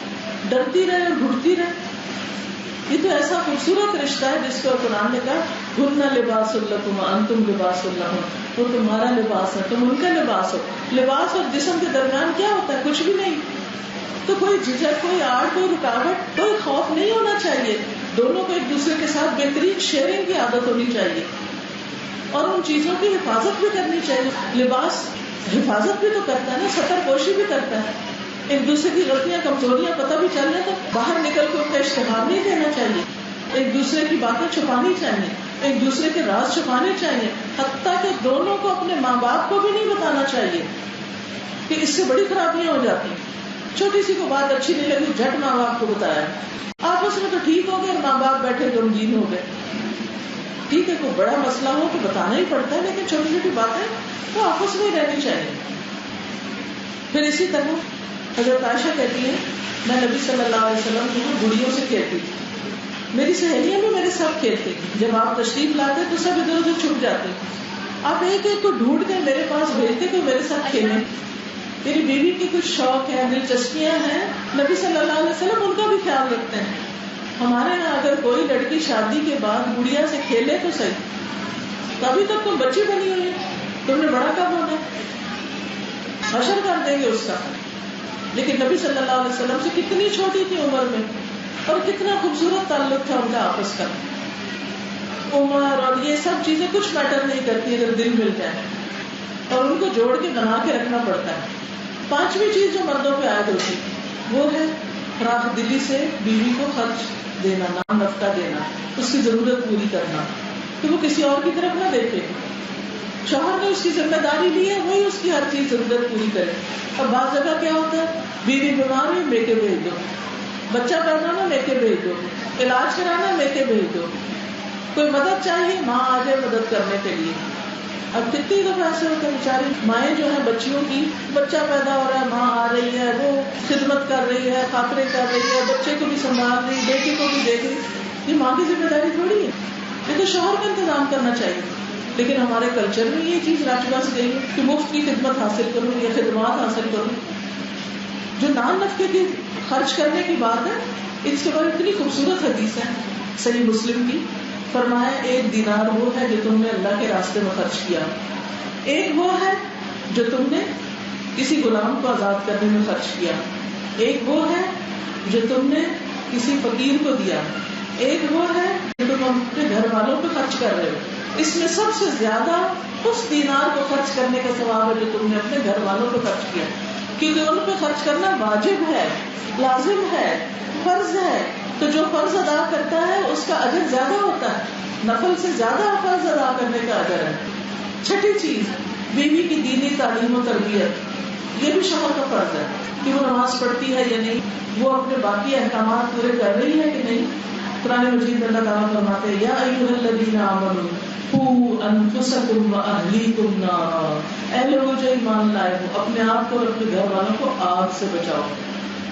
S1: ڈرتی رہے اور گھٹتی رہے؟ یہ تو ایسا خوبصورت رشتہ ہے جس کو قرآن نے کہا ہن لباس لکم وانتم لباس لہن, وہ تمہارا لباس ہے, تم ان کا لباس ہو. لباس اور جسم کے درمیان کیا ہوتا ہے؟ کچھ بھی نہیں. تو کوئی جھجک, کوئی آڑ, کوئی رکاوٹ, کوئی خوف نہیں ہونا چاہیے. دونوں کو ایک دوسرے کے ساتھ بہترین شیئرنگ کی عادت ہونی چاہیے اور ان چیزوں کی حفاظت بھی کرنی چاہیے. لباس حفاظت بھی تو کرتا ہے نا, ستر پوشی بھی کرتا ہے. ایک دوسرے کی غلطیاں کمزوریاں پتہ بھی چل رہے تو باہر نکل کے ان کا اشتہار نہیں دینا چاہیے. ایک دوسرے کی باتیں چھپانی چاہیے, ایک دوسرے کے راز چھپانے چاہیے. حتیٰ کہ دونوں کو اپنے ماں باپ کو بھی نہیں بتانا چاہیے کہ اس سے بڑی خرابیاں ہو جاتی. چھوٹی سی کو بات اچھی نہیں لگی, جھٹ ماں باپ کو بتایا, آپس میں تو ٹھیک ہو گئے اور ماں باپ بیٹھے غمگین ہو گئے. ٹھیک ہے, کوئی بڑا مسئلہ ہو تو بتانا ہی پڑتا ہے, لیکن چھوٹی چھوٹی باتیں تو آپس میں ہی رہنی چاہیے. پھر اسی طرح حضرت عائشہ کہتی ہے میں نبی صلی اللہ علیہ وسلم کی گڑیوں سے کھیلتی تھی. میری سہیلیاں بھی میرے ساتھ کھیلتی. جب آپ تشریف لاتے تو سب ادھر ادھر چھپ جاتے, آپ ایک ایک کو ڈھونڈ کے میرے پاس بھیجتے تو میرے ساتھ کھیلیں. میری بیوی کی کچھ شوق ہے, دلچسپیاں ہیں, نبی صلی اللہ علیہ وسلم ان کا بھی خیال رکھتے ہیں. ہمارے یہاں اگر کوئی لڑکی شادی کے بعد گڑیا سے کھیلے تو صحیح, تبھی تک تم بچی بنی ہوئی, تم نے بڑا کام ہونا, حشر کر دیں گے اس کا. لیکن نبی صلی اللہ علیہ وسلم سے کتنی چھوٹی تھی عمر میں اور کتنا خوبصورت تعلق تھا ان کا آپس کا. عمر اور یہ سب چیزیں کچھ میٹر نہیں کرتی اگر دل مل جائے, اور ان کو جوڑ کے بنا کے رکھنا پڑتا ہے. پانچویں چیز جو مردوں پہ عائد ہوتی وہ ہے راہ دلی سے بیوی کو خرچ دینا, نام نفقہ دینا, اس کی ضرورت پوری کرنا, کہ وہ کسی اور کی طرف نہ دیکھے. شوہر نے اس کی ذمہ داری لی ہے, وہی اس کی ہر چیز ضرورت پوری کرے. اب بعض جگہ کیا ہوتا ہے, بیوی بیمار ہے لے کے بھیج دو, بچہ پیدا نہ لے کے بھیج دو, علاج کرانا لے کے بھیج دو, کوئی مدد چاہیے ماں آ جائے مدد کرنے کے لیے. اب کتنی دفعہ ایسے ہوتے ہیں بیچاری مائیں جو ہیں بچیوں کی, بچہ پیدا ہو رہا ہے, ماں آ رہی ہے, وہ خدمت کر رہی ہے, خاطریں کر رہی ہے, بچے کو بھی سنبھال رہی, بیٹی کو بھی دیکھ رہی. یہ ماں کی ذمہ داری تھوڑی ہے, یہ تو شوہر کا انتظام کرنا چاہیے. لیکن ہمارے کلچر میں یہ چیز رچ بس گئی ہے کہ مفت کی خدمت حاصل کروں یا خدمات حاصل کروں. جو نان نفقے کی خرچ کرنے کی بات ہے, اس کے بعد اتنی خوبصورت حدیث ہے صحیح مسلم کی. فرمایا ایک دینار وہ ہے جو تم نے اللہ کے راستے میں خرچ کیا, ایک وہ ہے جو تم نے کسی غلام کو آزاد کرنے میں خرچ کیا, ایک وہ ہے جو تم نے کسی فقیر کو دیا, ایک وہ ہے جو تم اپنے گھر والوں پہ خرچ کر رہے ہو. اس میں سب سے زیادہ اس دینار کو خرچ کرنے کا ثواب ہے جو تم نے اپنے گھر والوں پہ خرچ کیا, کیونکہ ان پہ خرچ کرنا واجب ہے, لازم ہے, فرض ہے. تو جو فرض ادا کرتا ہے اس کا اجر زیادہ ہوتا ہے, نفل سے زیادہ فرض ادا کرنے کا اجر ہے. چھٹی چیز بیوی کی دینی تعلیم و تربیت, یہ بھی شوہر کا فرض ہے کہ وہ نماز پڑھتی ہے یا نہیں, وہ اپنے باقی احکامات پورے کر رہی ہے کہ نہیں. قرآن مجید میں اللہ تعالیٰ فرماتے ہیں یا ایھا الذین آمنوا قوا انفسکم واہلیکم نارا, اے لوگوں جو ایمان لائے ہو اپنے آپ کو اور اپنے گھر والوں کو آگ سے بچاؤ,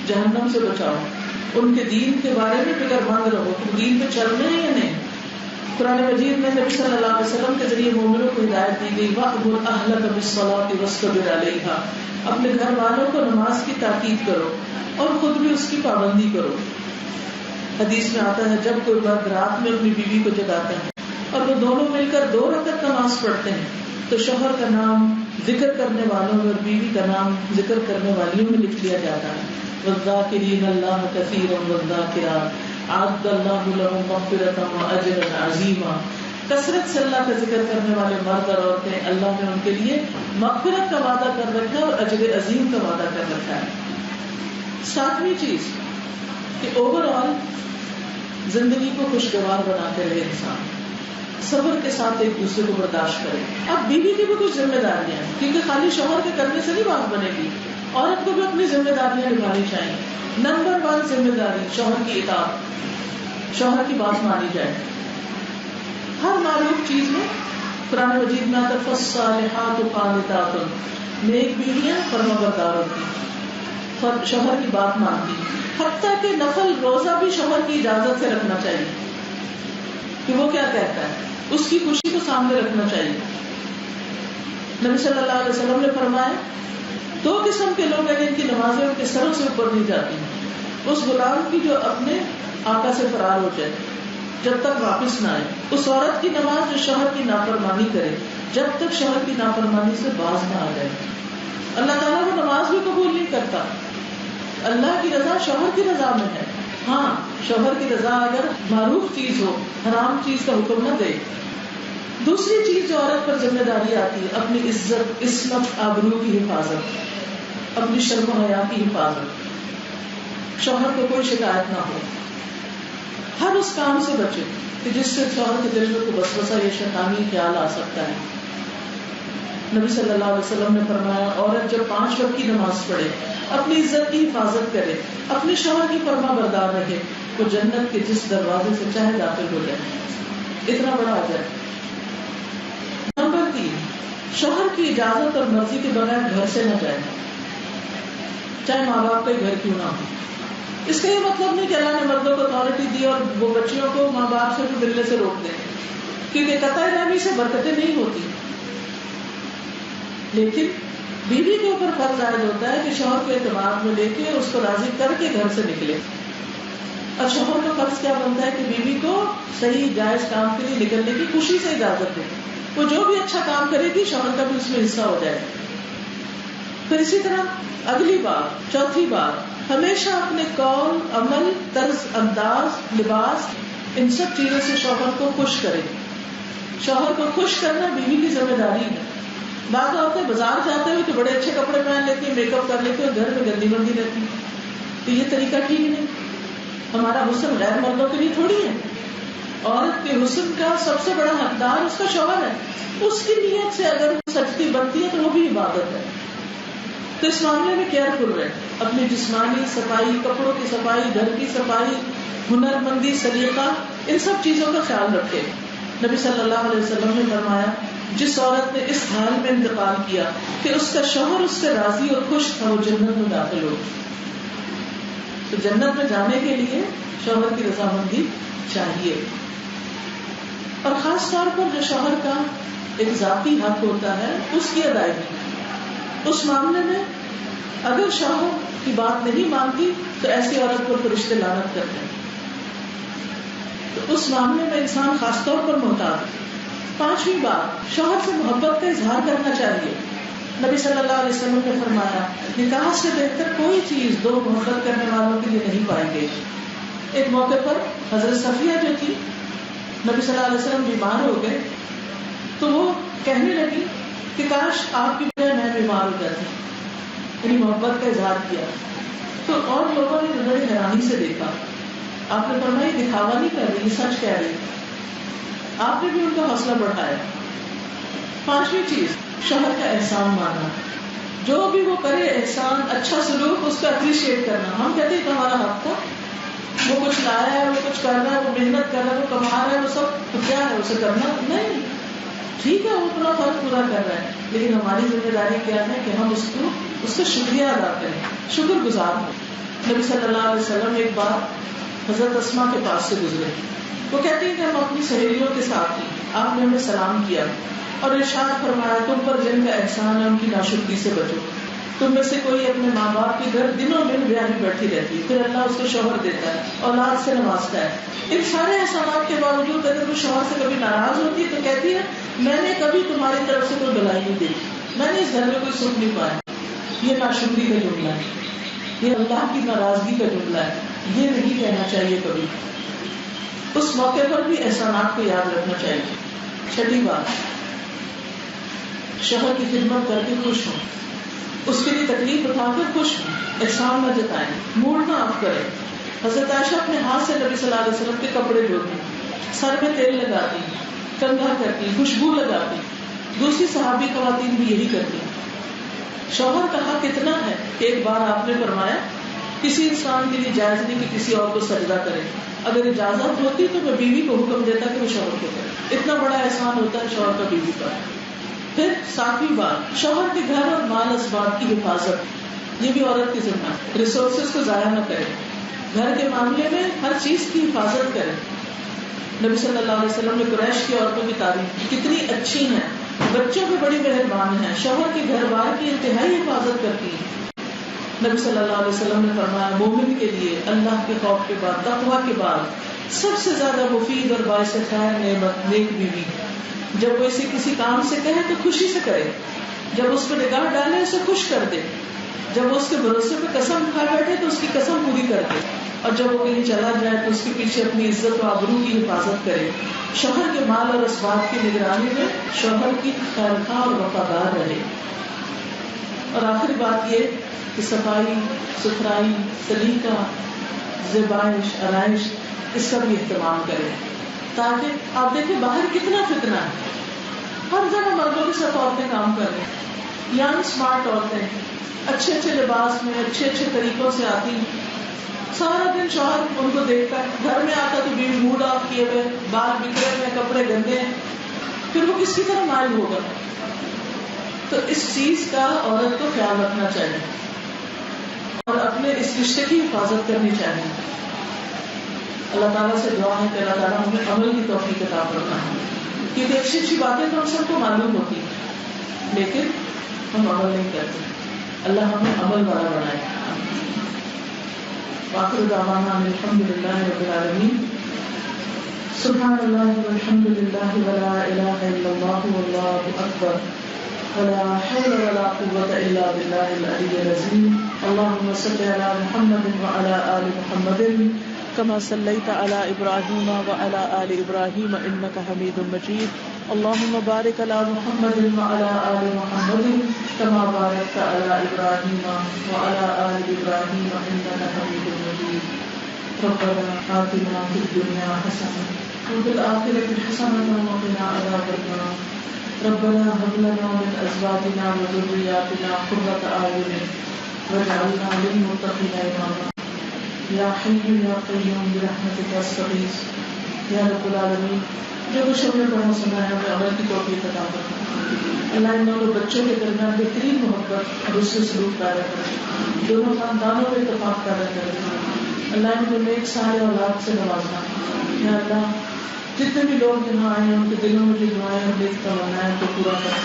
S1: جہنم سے بچاؤ. ان کے دین کے بارے میں فکر مند رہو, تم دین پہ چل رہے ہیں یا نہیں. قرآن مجید میں نبی صلی اللہ علیہ وسلم کے ذریعے مومنوں کو ہدایت دی گئی وَأْمُرْ أَهْلَكَ بِالصَّلَاةِ وَاصْطَبِرْ عَلَيْهَا, اپنے گھر والوں کو نماز کی تاکید کرو اور خود بھی اس کی پابندی کرو. حدیث میں آتا ہے جب کوئی مرد رات میں اپنی بیوی کو جگاتا ہے اور وہ دونوں مل کر 2 رکعت نماز پڑھتے ہیں تو شوہر کا نام ذکر کرنے والوں میں اور بیوی کا نام ذکر کرنے والیوں میں لکھ لیا جاتا ہے. وَالذَّاكِرِينَ اللَّهَ كَثِيرًا وَالذَّاكِرَاتِ أَعَدَّ اللَّهُ لَهُمْ مَغْفِرَةً وَأَجْرًا عَظِيمًا. کثرت سے اللہ کا ذکر کرنے والے مرد اور عورتیں اللہ نے ان کے لیے مغفرت کا وعدہ کر رکھا ہے اور اجر عظیم کا وعدہ کر رکھا ہے. 7ویں چیز کہ اوور آل زندگی کو خوشگوار بناتے رہے انسان, صبر کے ساتھ ایک دوسرے کو برداشت کرے. اب بیوی کی بھی کچھ ذمہ داریاں ہیں, کیونکہ خالی شوہر کے کرنے سے نہیں بات بنے گی, عورت کو بھی اپنی ذمہ داریاں نبھانی چاہیے. نمبر 1 ذمہ داری شوہر کی اطاعت, شوہر کی بات مانی جائے. ہر معروف چیز میں قرآن مجید میں آتا فالصالحات قانتات, نیک بیویاں فرمانبردار ہوتی. شوہر کی بات مانتی، حتیٰ کہ نفل روزہ بھی شوہر کی اجازت سے رکھنا چاہیے کہ وہ کیا کہتا ہے، اس کی خوشی کو سامنے رکھنا چاہیے. نبی صلی اللہ علیہ وسلم نے فرمایا 2 قسم کے لوگ ہیں جن کی نمازیں ان کے سروں سے اوپر نہیں جاتی. اس غلام کی جو اپنے آقا سے فرار ہو جائے جب تک واپس نہ آئے، اس عورت کی نماز جو شوہر کی نافرمانی کرے جب تک شوہر کی نافرمانی سے باز نہ آ جائے. اللہ تعالیٰ وہ نماز بھی قبول نہیں کرتا. اللہ کی رضا شوہر کی رضا میں ہے. ہاں، شوہر کی رضا اگر معروف چیز ہو، حرام چیز کا حکم نہ دے. دوسری چیز جو عورت پر ذمہ داری آتی ہے، اپنی عزت، عصمت، آبرو کی حفاظت، اپنی شرم و حیا کی حفاظت. شوہر کو کوئی شکایت نہ ہو، ہر اس کام سے بچے کہ جس سے شوہر کے دل میں کوئی وسوسہ یا شیطانی خیال آ سکتا ہے. نبی صلی اللہ علیہ وسلم نے فرمایا عورت جب 5 وقت کی نماز پڑھے، اپنی عزت کی حفاظت کرے، اپنے شوہر کی فرما بردار رہے، وہ جنت کے جس دروازے سے چاہے داخل ہو جائے. اتنا بڑا آ جائے. نمبر 3، شوہر کی اجازت اور مرضی کے بغیر گھر سے نہ جائے، چاہے ماں باپ کا ہی گھر کیوں نہ ہو. اس کا یہ مطلب نہیں کہ اللہ نے مردوں کو اتھارٹی دی اور وہ بچیوں کو ماں باپ سے بھی ملنے سے روک دیں، کیونکہ قطع رحمی سے برکتیں نہیں ہوتی. لیکن بیوی کے اوپر فرض عائد ہوتا ہے کہ شوہر کو اعتماد میں لے کے اس کو راضی کر کے گھر سے نکلے. اور شوہر کا فرض کیا بنتا ہے کہ بیوی کو صحیح جائز کام کے لیے نکلنے کی خوشی سے اجازت دے. وہ جو بھی اچھا کام کرے گی شوہر کا بھی اس میں حصہ ہو جائے. پھر اسی طرح اگلی بات، چوتھی بات، ہمیشہ اپنے قول، عمل، طرز انداز، لباس، ان سب چیزوں سے شوہر کو خوش کرے. شوہر کو خوش کرنا بیوی کی ذمہ داری ہے. بعض عورتیں بازار جاتے ہوئے تو بڑے اچھے کپڑے پہن لیتی ہیں، میک اپ کر لیتی ہیں، گھر میں گندی بندی رہتی ہیں. تو یہ طریقہ ٹھیک نہیں. ہمارا حسن غیر مردوں کے لیے تھوڑی ہے. عورت کے حسن کا سب سے بڑا حقدار اس کا شوہر ہے. اس کی نیت سے اگر سجتی بنتی ہے تو وہ بھی عبادت ہے. تو اس معاملے میں کیئرفل رہے، اپنی جسمانی صفائی، کپڑوں کی صفائی، گھر کی صفائی، ہنر مندی، سلیقہ، ان سب چیزوں کا خیال رکھے. نبی صلی اللہ علیہ وسلم نے فرمایا جس عورت نے اس حال میں انتقال کیا کہ اس کا شوہر اس سے راضی اور خوش تھا، وہ جنت میں داخل ہو. تو جنت میں جانے کے لیے شوہر کی رضامندی چاہیے. اور خاص طور پر جو شوہر کا ایک ذاتی حق ہوتا ہے اس کی ادائیگی. اس معاملے میں اگر شوہر کی بات نہیں مانتی تو ایسی عورت پر فرشتے لعنت کرتے ہیں. تو اس معاملے میں انسان خاص طور پر محتاط. 5ویں بات، شوہر سے محبت کا اظہار کرنا چاہیے. نبی صلی اللہ علیہ وسلم نے فرمایا نکاح سے بہتر کوئی چیز 2 محبت کرنے والوں کے لیے نہیں پائیں گے. ایک موقع پر حضرت صفیہ جو تھی، نبی صلی اللہ علیہ وسلم بیمار ہو گئے تو وہ کہنے لگی کہ کاش آپ کی وجہ میں بیمار ہو جاتی. یعنی محبت کا اظہار کیا. تو اور لوگوں نے بڑی حیرانی سے دیکھا. آپ نے فرمایا دکھاوا نہیں کر رہی، سچ کہہ رہی. آپ نے بھی ان کا حوصلہ بڑھایا. 5ویں چیز، شوہر کا احسان ماننا. جو بھی وہ کرے احسان، اچھا سلوک، اس کا اپریشیٹ کرنا. ہم کہتے ہیں کہ ہمارا حق تھا، وہ کچھ لایا ہے، وہ کچھ کر رہا ہے، وہ محنت کر رہا ہے، وہ کما رہا ہے، وہ سب تو کیا ہے اسے کرنا نہیں. ٹھیک ہے، وہ اپنا فرض پورا کر رہا ہے، لیکن ہماری ذمہ داری کیا ہے کہ ہم اس کا شکریہ ادا کریں، شکر گزار ہوں. نبی صلی اللہ علیہ وسلم ایک بار حضرت اسماء کے پاس سے گزرے. وہ کہتے ہیں کہ ہم اپنی سہیلیوں کے ساتھ تھے، آپ نے ہمیں سلام کیا اور ارشاد فرمایا تم پر جن کا احسان ہے ان کی ناشکری سے بچو. تم میں سے کوئی اپنے ماں باپ کے گھر دنوں میں بیاہی بیٹھی رہتی، پھر اللہ اس کو شوہر دیتا ہے، اولاد سے نوازتا ہے. ان سارے احسانات کے باوجود اگر وہ شوہر سے کبھی ناراض ہوتی ہے تو کہتی ہے میں نے کبھی تمہاری طرف سے کوئی بھلائی نہیں دیکھی، میں نے اس گھر میں کوئی سکھ نہیں پایا. یہ ناشکری کا جملہ ہے، یہ اللہ کی ناراضگی کا جملہ ہے. یہ نہیں کہنا چاہیے کبھی. اس موقع پر بھی احسانات کو یاد رکھنا چاہیے. 6 بات، شوہر کی خدمت کر کے خوش ہوں، اس کے لیے تکلیف اٹھا کر خوش ہوں، احسان نہ جتائیں، موڈ نہ آف کریں. حضرت عائشہ اپنے ہاتھ سے نبی صلی اللہ علیہ وسلم کے کپڑے دھوتی، سر میں تیل لگاتی، کنگھا کرتی، خوشبو لگاتی. دوسری صحابی خواتین بھی یہی کرتی. شوہر کا حق اتنا ہے کہ ایک بار آپ نے فرمایا کسی انسان کے لیے جائز نہیں کہ کسی اور کو سجدہ کرے. اگر اجازت ہوتی تو میں بیوی کو حکم دیتا کہ وہ شوہر کو کرے. اتنا بڑا احسان ہوتا ہے شوہر کا بیوی پر. پھر 7ویں بات، شوہر کے گھر اور مال اسباب کی حفاظت. یہ بھی عورت کی ذمہ ہے. ریسورسز کو ضائع نہ کرے, گھر کے معاملے میں ہر چیز کی حفاظت کرے. نبی صلی اللہ علیہ وسلم نے قریش کی عورتوں کی تعریف کتنی اچھی ہیں, بچوں پہ بڑی مہربان ہیں, شوہر کے گھر بار کی انتہائی حفاظت کرتی ہیں. نبی صلی اللہ علیہ وسلم نے فرمایا مومن کے لیے اللہ کے خوف کے بعد, تقویٰ کے بعد سب سے زیادہ مفید اور باعث خیر نعمت نیک بیوی. جب وہ اسے کسی کام سے کہے تو خوشی سے کرے, جب اس پہ نگاہ ڈالے اسے خوش کر دے, جب وہ اس کے بھروسے پہ قسم کھا بیٹھے تو اس کی قسم پوری کر دے, اور جب وہ کہیں چلا جائے تو اس کے پیچھے اپنی عزت و آبرو کی حفاظت کرے. شوہر کے مال اور اسباب کی نگرانی میں شوہر کی خیرخواہ اور وفادار رہے. اور آخری بات یہ کہ صفائی ستھرائی, سلیقہ, زیبائش, آرائش, اس کا بھی اہتمام کرے. تاکہ آپ دیکھیں باہر کتنا فتنہ ہے, ہر جگہ مردوں کے ساتھ عورتیں کام کر رہی ہیں, یعنی اسمارٹ عورتیں اچھے اچھے لباس میں اچھے اچھے طریقوں سے آتی, سارا دن شوہر ان کو دیکھتا ہے, گھر میں آتا تو بیوی موڈ آف کیے ہوئے, بال بکھرے ہوئے, کپڑے گندے ہیں, پھر وہ کس کی طرح مائل ہوگا. تو اس چیز کا عورت کو خیال رکھنا چاہیے اور اپنے اس رشتے کی حفاظت کرنی چاہیے. اللہ تعالیٰ سے دعا ہے کہ اللہ تعالیٰ ہمیں عمل کی توفیق عطا فرمائے, کیونکہ اچھی اچھی باتیں تو ہم سب کو معلوم ہوتی ہیں لیکن ہم عمل نہیں کرتے. اللہ ہمیں عمل والا بنائے. وآخر دعوانا الحمد للہ رب العالمین. سبحان اللہ والحمد للہ ولا الہ الا اللہ واللہ اکبر ولا حول ولا قوة الا باللہ العلی العظیم. اللهم صل علی محمد وعلى آل محمد كما صليت على إبراهيم وعلى آل إبراهيم إنك حميد مجيد. اللهم بارك على محمد وعلى آل محمد كما باركت على إبراهيم وعلى آل إبراهيم إنك حميد مجيد. ربنا آتنا في الدنيا حسنة وفي الآخرة حسنة وقنا عذاب النار. ربنا هب لنا من أزواجنا وذرياتنا قرة أعين واجعلنا للمتقين إماما. یا حی یا قیوم برحمتک استغیث. یا رب العالمین, جو کچھ ہم نے پڑھا سنا ہے ہمیں عمل کی توفیق عطا فرمائے. اللہ ان دونوں بچوں کے درمیان بہترین محبت اور اس سے سلوک پیدا کرے, دونوں خاندانوں میں اتفاق پیدا کرے. اللہ ان کو نیک سارے اولاد سے نوازنا. یا اللہ جتنے بھی لوگ یہاں آئے ہیں ان کے دلوں میں جو دعائیں اور نیک تمنائیں کو پورا کر.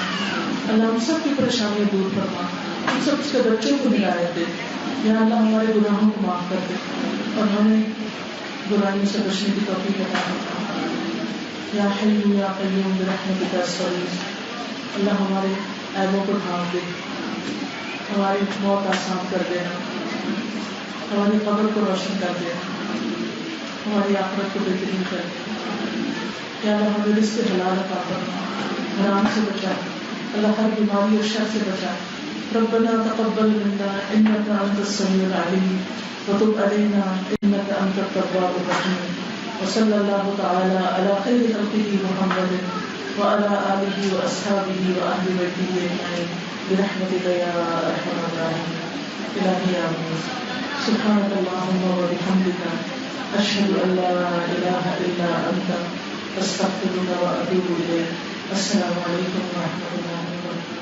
S1: اللہ ہم سب کی پریشانیاں دور فرما, ہم سب کے بچوں کو ہدایت دے. یا اللہ ہمارے گناہوں کو معاف کر دے اور ہمیں برائیوں سے بچنے کی توفیق عطا فرما. یا حی یا قیوم برحمتک استغیث. اللہ ہمارے عیبوں کو ڈھانپ دے, ہماری موت آسان کر دے, ہماری قبر کو روشن کر دے, ہماری آخرت کو بہترین کر دے. یا اللہ ہمیں رزق حلال عطا فرما, حرام سے بچا, اللہ ہر بیماری اور شر سے بچا. ربنا تقبل منا انك انت السميع العليم وتب علينا انك انت التواب الرحيم. وصلى الله تعالى على خير خلقه محمد وعلى اله واصحابه واهل بيته اجمعين برحمتك يا ارحم الراحمين. الهي امين. سبحانك اللهم وبحمدك اشهد ان لا اله الا انت استغفرك واتوب اليك. السلام عليكم ورحمة الله وبركاته.